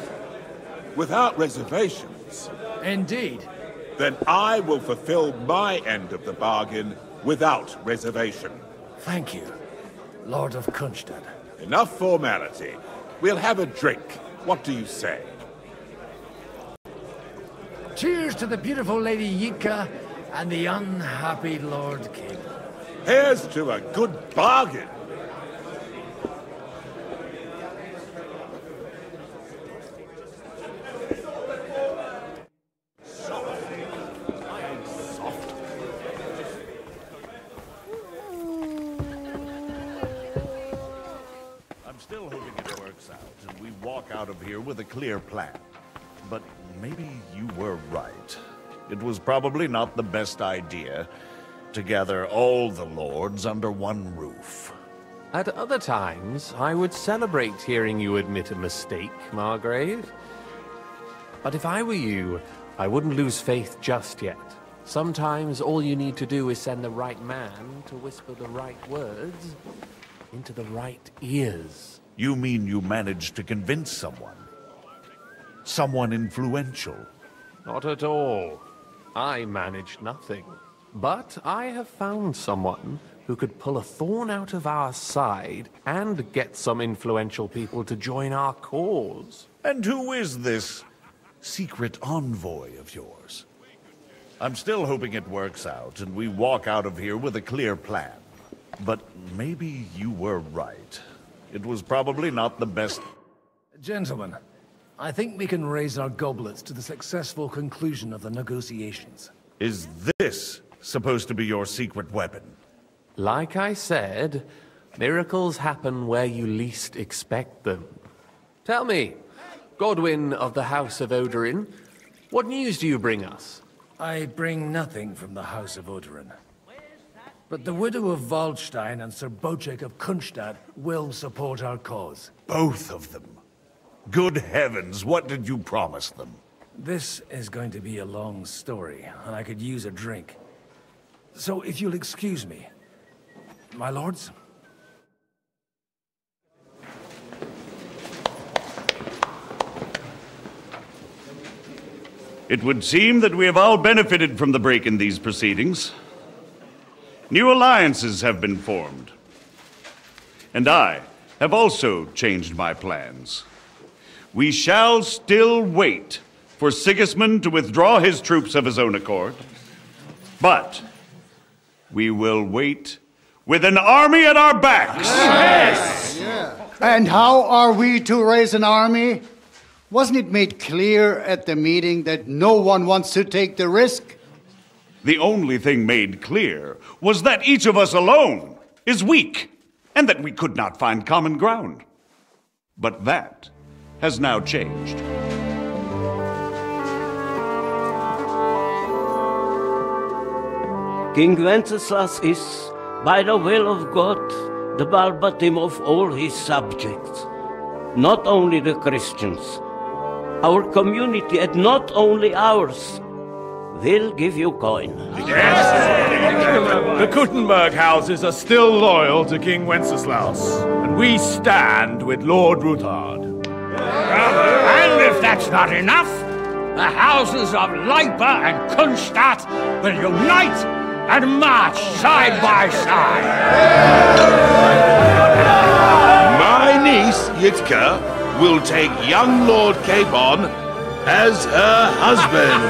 [SPEAKER 1] without reservations.
[SPEAKER 17] Indeed.
[SPEAKER 1] Then I will fulfill my end of the bargain without reservation.
[SPEAKER 17] Thank you, Lord of Kunstadt.
[SPEAKER 1] Enough formality. We'll have a drink. What do you say?
[SPEAKER 17] Cheers to the beautiful Lady Yitka and the unhappy Lord King.
[SPEAKER 1] Here's to a good bargain.
[SPEAKER 5] I'm still hoping it works out and we walk out of here with a clear plan. But maybe you were right. It was probably not the best idea to gather all the lords under one roof.
[SPEAKER 2] At other times, I would celebrate hearing you admit a mistake, Margrave. But if I were you, I wouldn't lose faith just yet. Sometimes all you need to do is send the right man to whisper the right words into the right ears.
[SPEAKER 5] You mean you managed to convince someone? Someone influential?
[SPEAKER 2] Not at all. I managed nothing. But I have found someone who could pull a thorn out of our side and get some influential people to join our cause.
[SPEAKER 5] And who is this secret envoy of yours? I'm still hoping it works out and we walk out of here with a clear plan. But maybe you were right. It was probably not the best...
[SPEAKER 17] Gentlemen, I think we can raise our goblets to the successful conclusion of the negotiations.
[SPEAKER 5] Is this supposed to be your secret weapon?
[SPEAKER 2] Like I said, miracles happen where you least expect them. Tell me, Godwin of the House of Odorin, what news do you bring us?
[SPEAKER 17] I bring nothing from the House of Odorin. But the widow of Waldstein and Sir Boczek of Kunstadt will support our cause.
[SPEAKER 5] Both of them? Good heavens, what did you promise them?
[SPEAKER 17] This is going to be a long story, and I could use a drink. So if you'll excuse me, my lords?
[SPEAKER 5] It would seem that we have all benefited from the break in these proceedings. New alliances have been formed. And I have also changed my plans. We shall still wait for Sigismund to withdraw his troops of his own accord. But we will wait with an army at our backs.
[SPEAKER 10] Yes! And how are we to raise an army? Wasn't it made clear at the meeting that no one wants to take the risk?
[SPEAKER 5] The only thing made clear was that each of us alone is weak, and that we could not find common ground. But that has now changed.
[SPEAKER 23] King Wenceslas is, by the will of God, the Balbatim of all his subjects, not only the Christians, our community, and not only ours. We'll give you coin.
[SPEAKER 14] The Kuttenberg houses are still loyal to King Wenceslaus, and we stand with Lord Ruthard.
[SPEAKER 21] And if that's not enough, the houses of Leipa and Kunstadt will unite and march side by side.
[SPEAKER 1] My niece, Yitka, will take young Lord Capon as her husband.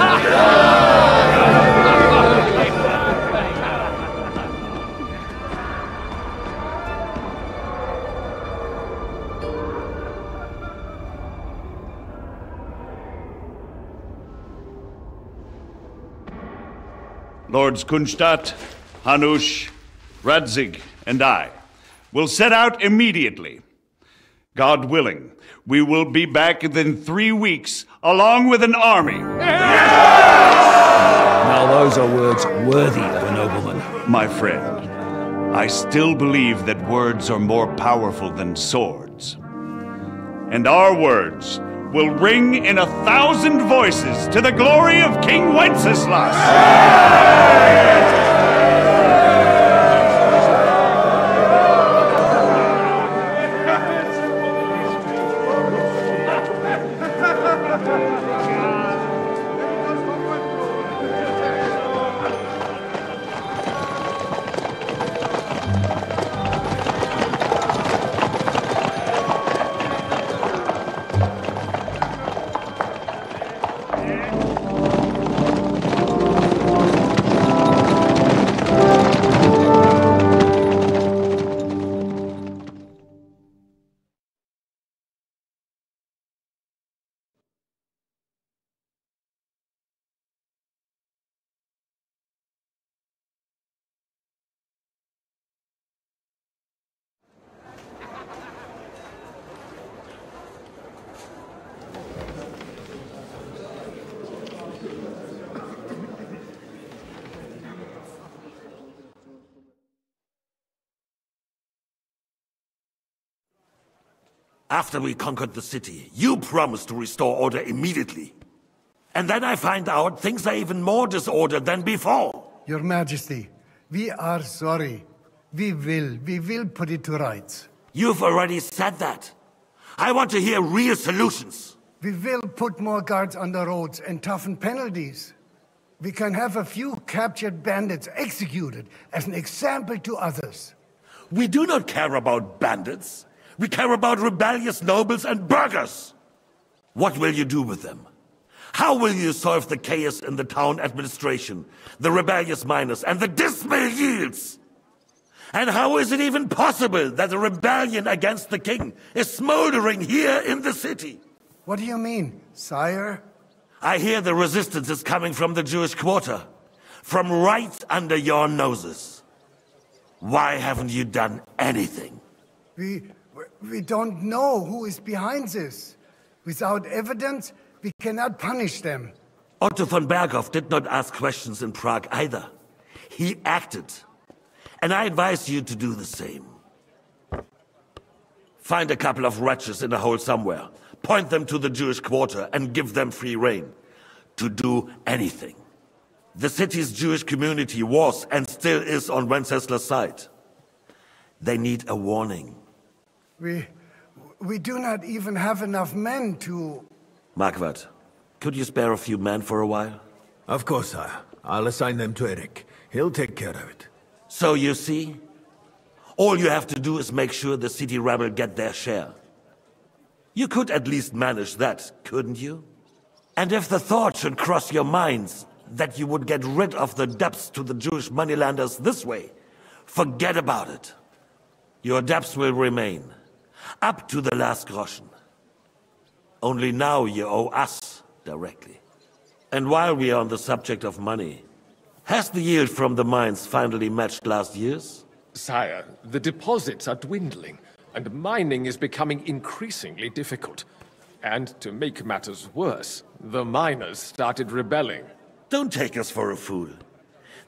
[SPEAKER 5] Lords Kunstadt, Hanush, Radzig, and I will set out immediately. God willing, we will be back within 3 weeks, along with an army.
[SPEAKER 21] Now those are words worthy of a nobleman.
[SPEAKER 5] My friend, I still believe that words are more powerful than swords. And our words will ring in 1,000 voices to the glory of King Wenceslas!
[SPEAKER 15] After we conquered the city, you promised to restore order immediately. And then I find out things are even more disordered than before.
[SPEAKER 10] Your Majesty, we are sorry. We will put it to rights.
[SPEAKER 15] You've already said that. I want to hear real solutions.
[SPEAKER 10] We will put more guards on the roads and toughen penalties. We can have a few captured bandits executed as an example to others.
[SPEAKER 15] We do not care about bandits. We care about rebellious nobles and burghers. What will you do with them? How will you solve the chaos in the town administration, the rebellious miners, and the dismal yields? And how is it even possible that a rebellion against the king is smoldering here in the city?
[SPEAKER 10] What do you mean, sire?
[SPEAKER 15] I hear the resistance is coming from the Jewish quarter, from right under your noses. Why haven't you done anything?
[SPEAKER 10] We don't know who is behind this. Without evidence, we cannot punish them.
[SPEAKER 15] Otto von Berghoff did not ask questions in Prague either. He acted. And I advise you to do the same. Find a couple of wretches in a hole somewhere, point them to the Jewish quarter, and give them free rein to do anything. The city's Jewish community was and still is on Wenceslas' side. They need a warning.
[SPEAKER 10] We do not even have enough men to...
[SPEAKER 15] Marquardt, could you spare a few men for a while?
[SPEAKER 20] Of course, sire. I'll assign them to Eric. He'll take care of it.
[SPEAKER 15] So you see, all you have to do is make sure the city rebel get their share. You could at least manage that, couldn't you? And if the thought should cross your minds that you would get rid of the debts to the Jewish moneylenders this way, forget about it. Your debts will remain, up to the last groschen. Only now you owe us directly. And while we are on the subject of money, has the yield from the mines finally matched last year's?
[SPEAKER 16] Sire, the deposits are dwindling, and mining is becoming increasingly difficult. And to make matters worse, the miners started rebelling.
[SPEAKER 15] Don't take us for a fool.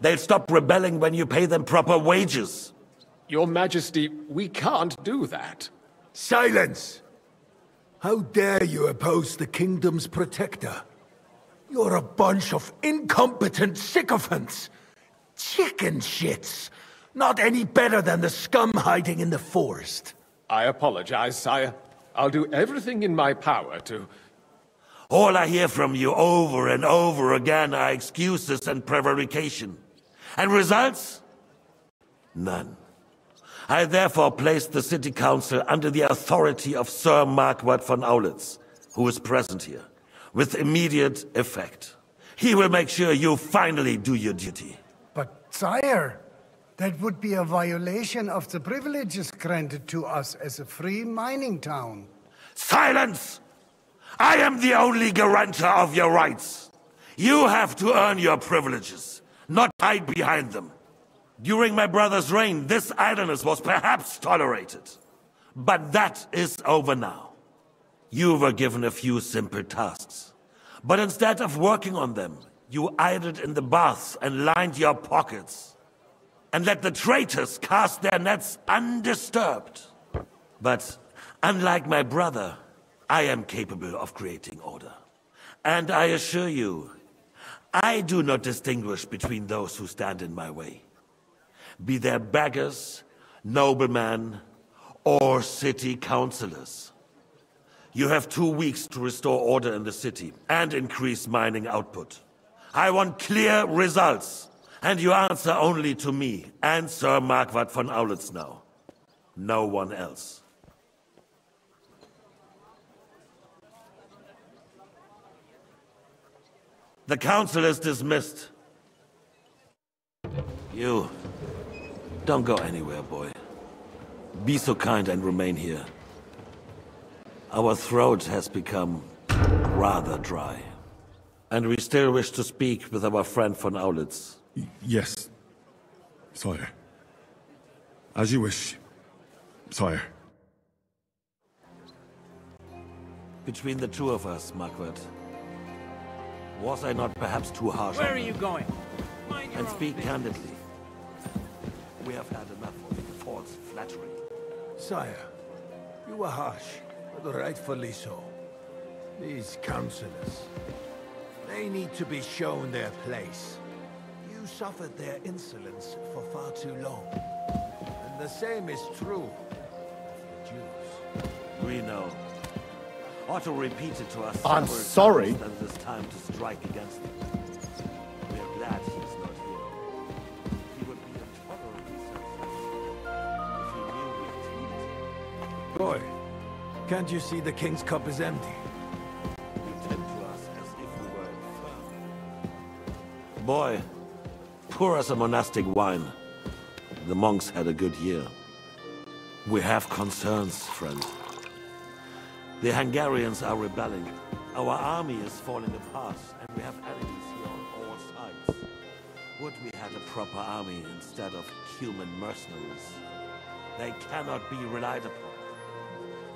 [SPEAKER 15] They'll stop rebelling when you pay them proper wages.
[SPEAKER 16] Your Majesty, we can't do that.
[SPEAKER 20] Silence!
[SPEAKER 4] How dare you oppose the kingdom's protector? You're a bunch of incompetent sycophants! Chicken shits! Not any better than the scum hiding in the forest.
[SPEAKER 16] I apologize, sire. I'll do everything in my power to...
[SPEAKER 15] All I hear from you over and over again are excuses and prevarication. And results? None. I therefore place the City Council under the authority of Sir Marquardt von Aulitz, who is present here, with immediate effect. He will make sure you finally do your duty.
[SPEAKER 10] But, sire, that would be a violation of the privileges granted to us as a free mining town.
[SPEAKER 15] Silence! I am the only guarantor of your rights. You have to earn your privileges, not hide behind them. During my brother's reign, this idleness was perhaps tolerated. But that is over now. You were given a few simple tasks. But instead of working on them, you idled in the baths and lined your pockets. And let the traitors cast their nets undisturbed. But unlike my brother, I am capable of creating order. And I assure you, I do not distinguish between those who stand in my way. Be they beggars, noblemen, or city councillors. You have 2 weeks to restore order in the city and increase mining output. I want clear results, and you answer only to me and Sir Marquardt von Aulitz now. No one else. The council is dismissed. You, don't go anywhere, boy. Be so kind and remain here. Our throat has become rather dry. And we still wish to speak with our friend von Aulitz.
[SPEAKER 19] Yes, sire. As you wish, sire.
[SPEAKER 15] Between the two of us, Marquardt, was I not perhaps too harsh?
[SPEAKER 6] Where are you going?
[SPEAKER 15] And speak candidly. We have had enough of false flattery.
[SPEAKER 4] Sire, you were harsh, but rightfully so. These councillors, they need to be shown their place. You suffered their insolence for far too long. And the same is true of the Jews.
[SPEAKER 15] We know. Ought to repeat it to us.
[SPEAKER 14] I'm sorry.
[SPEAKER 15] That it is time to strike against them. We are glad he is not here. He would be intolerably self-centered if he knew we had needed him.
[SPEAKER 4] Boy, can't you see the king's cup is empty?
[SPEAKER 15] You tend to us as if we were infirm. Boy, pour us a monastic wine. The monks had a good year. We have concerns, friend. The Hungarians are rebelling. Our army is falling apart, and we have enemies here on all sides. Would we had a proper army instead of human mercenaries? They cannot be relied upon.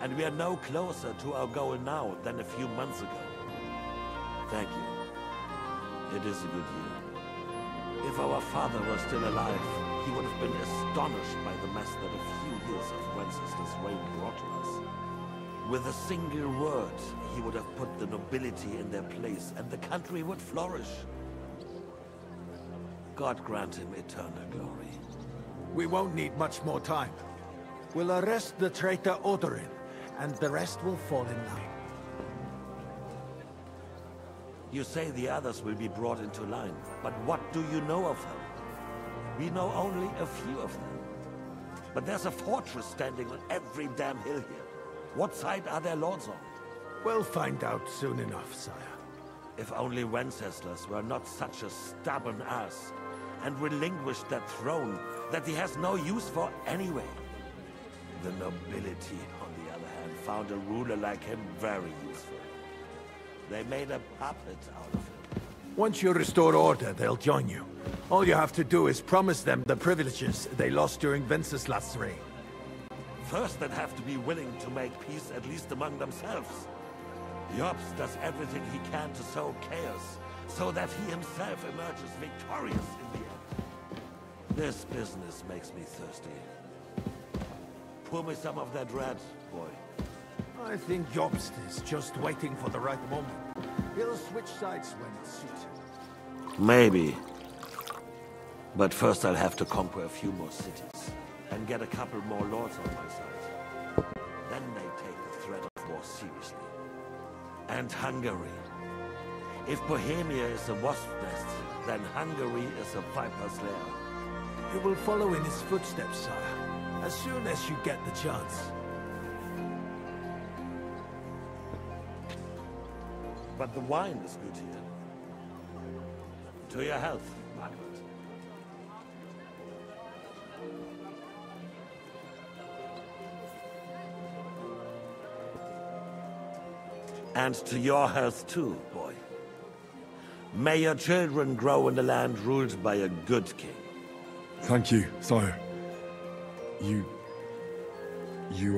[SPEAKER 15] And we are no closer to our goal now than a few months ago. Thank you. It is a good year. If our father were still alive, he would have been astonished by the mess that a few years of Wenceslas' reign brought to us. With a single word, he would have put the nobility in their place, and the country would flourish. God grant him eternal glory.
[SPEAKER 4] We won't need much more time. We'll arrest the traitor Odorin, and the rest will fall in line.
[SPEAKER 15] You say the others will be brought into line, but what do you know of them? We know only a few of them. But there's a fortress standing on every damn hill here. What side are their lords on?
[SPEAKER 4] We'll find out soon enough, sire.
[SPEAKER 15] If only Wenceslas were not such a stubborn ass, and relinquished that throne that he has no use for anyway. The nobility, on the other hand, found a ruler like him very useful. They made a puppet out of him.
[SPEAKER 4] Once you restore order, they'll join you. All you have to do is promise them the privileges they lost during Wenceslas' reign.
[SPEAKER 15] First, they'd have to be willing to make peace, at least among themselves. Jobs does everything he can to sow chaos, so that he himself emerges victorious in the end. This business makes me thirsty. Pour me some of that red, boy.
[SPEAKER 4] I think Jobst is just waiting for the right moment. He'll switch sides when it suits him.
[SPEAKER 15] Maybe. But first I'll have to conquer a few more cities. And get a couple more lords on my side. Then they take the threat of war seriously. And Hungary. If Bohemia is a wasp nest, then Hungary is a viper's lair.
[SPEAKER 4] You will follow in his footsteps, sire, as soon as you get the chance.
[SPEAKER 15] But the wine is good here. To your health, Margaret. And to your health too, boy. May your children grow in a land ruled by a good king.
[SPEAKER 19] Thank you, sire. You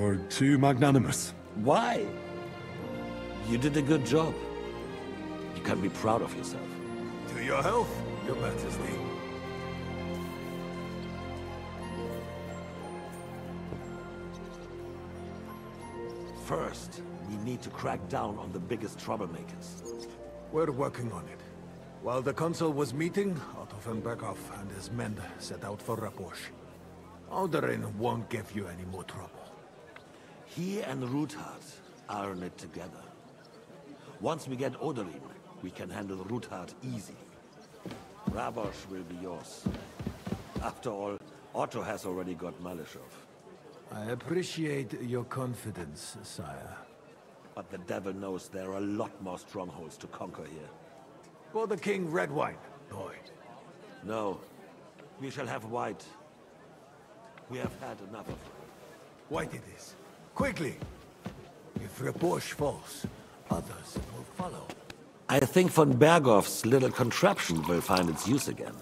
[SPEAKER 19] are too magnanimous.
[SPEAKER 15] Why? You did a good job. You can be proud of yourself.
[SPEAKER 4] To your health, Your Majesty.
[SPEAKER 15] First, we need to crack down on the biggest troublemakers.
[SPEAKER 4] We're working on it. While the Council was meeting, Otto von Berghoff and his men set out for Raposh. Alderin won't give you any more trouble.
[SPEAKER 15] He and Ruthard are in it together. Once we get Oderin, we can handle Ruthard easy. Rabosh will be yours. After all, Otto has already got Malishov.
[SPEAKER 4] I appreciate your confidence, sire.
[SPEAKER 15] But the devil knows there are a lot more strongholds to conquer here.
[SPEAKER 4] For the king, red wine, boy.
[SPEAKER 15] No. We shall have white. We have had enough of it.
[SPEAKER 4] White it is. Quickly! If Raposh falls, others will follow.
[SPEAKER 15] I think von Berghoff's little contraption will find its use again.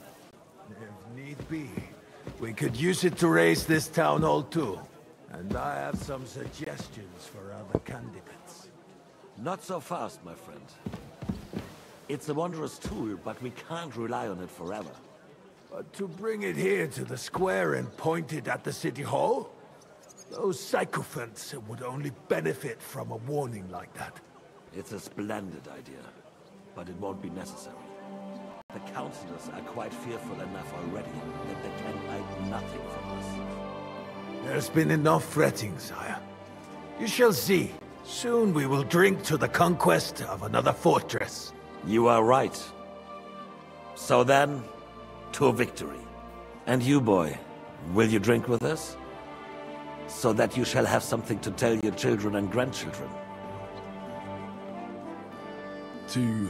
[SPEAKER 4] If need be, we could use it to raise this town hall too. And I have some suggestions for other candidates.
[SPEAKER 15] Not so fast, my friend. It's a wondrous tool, but we can't rely on it forever.
[SPEAKER 4] But to bring it here to the square and point it at the city hall? Those sycophants would only benefit from a warning like that.
[SPEAKER 15] It's a splendid idea, but it won't be necessary. The councillors are quite fearful enough already that they can hide nothing from us.
[SPEAKER 4] There's been enough fretting, sire. You shall see. Soon we will drink to the conquest of another fortress.
[SPEAKER 15] You are right. So then, to victory. And you, boy, will you drink with us? So that you shall have something to tell your children and grandchildren.
[SPEAKER 19] To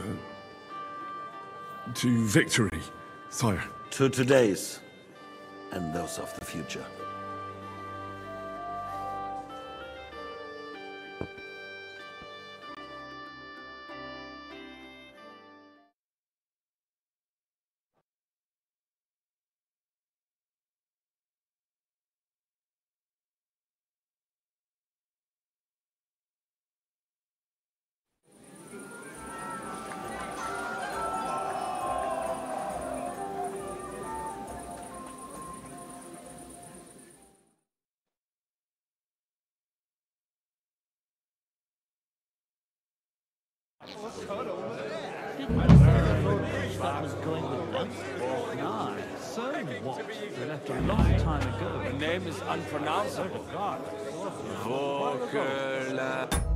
[SPEAKER 19] victory, sire.
[SPEAKER 15] To today's, and those of the future.
[SPEAKER 21] The name is unpronounceable. Vokela.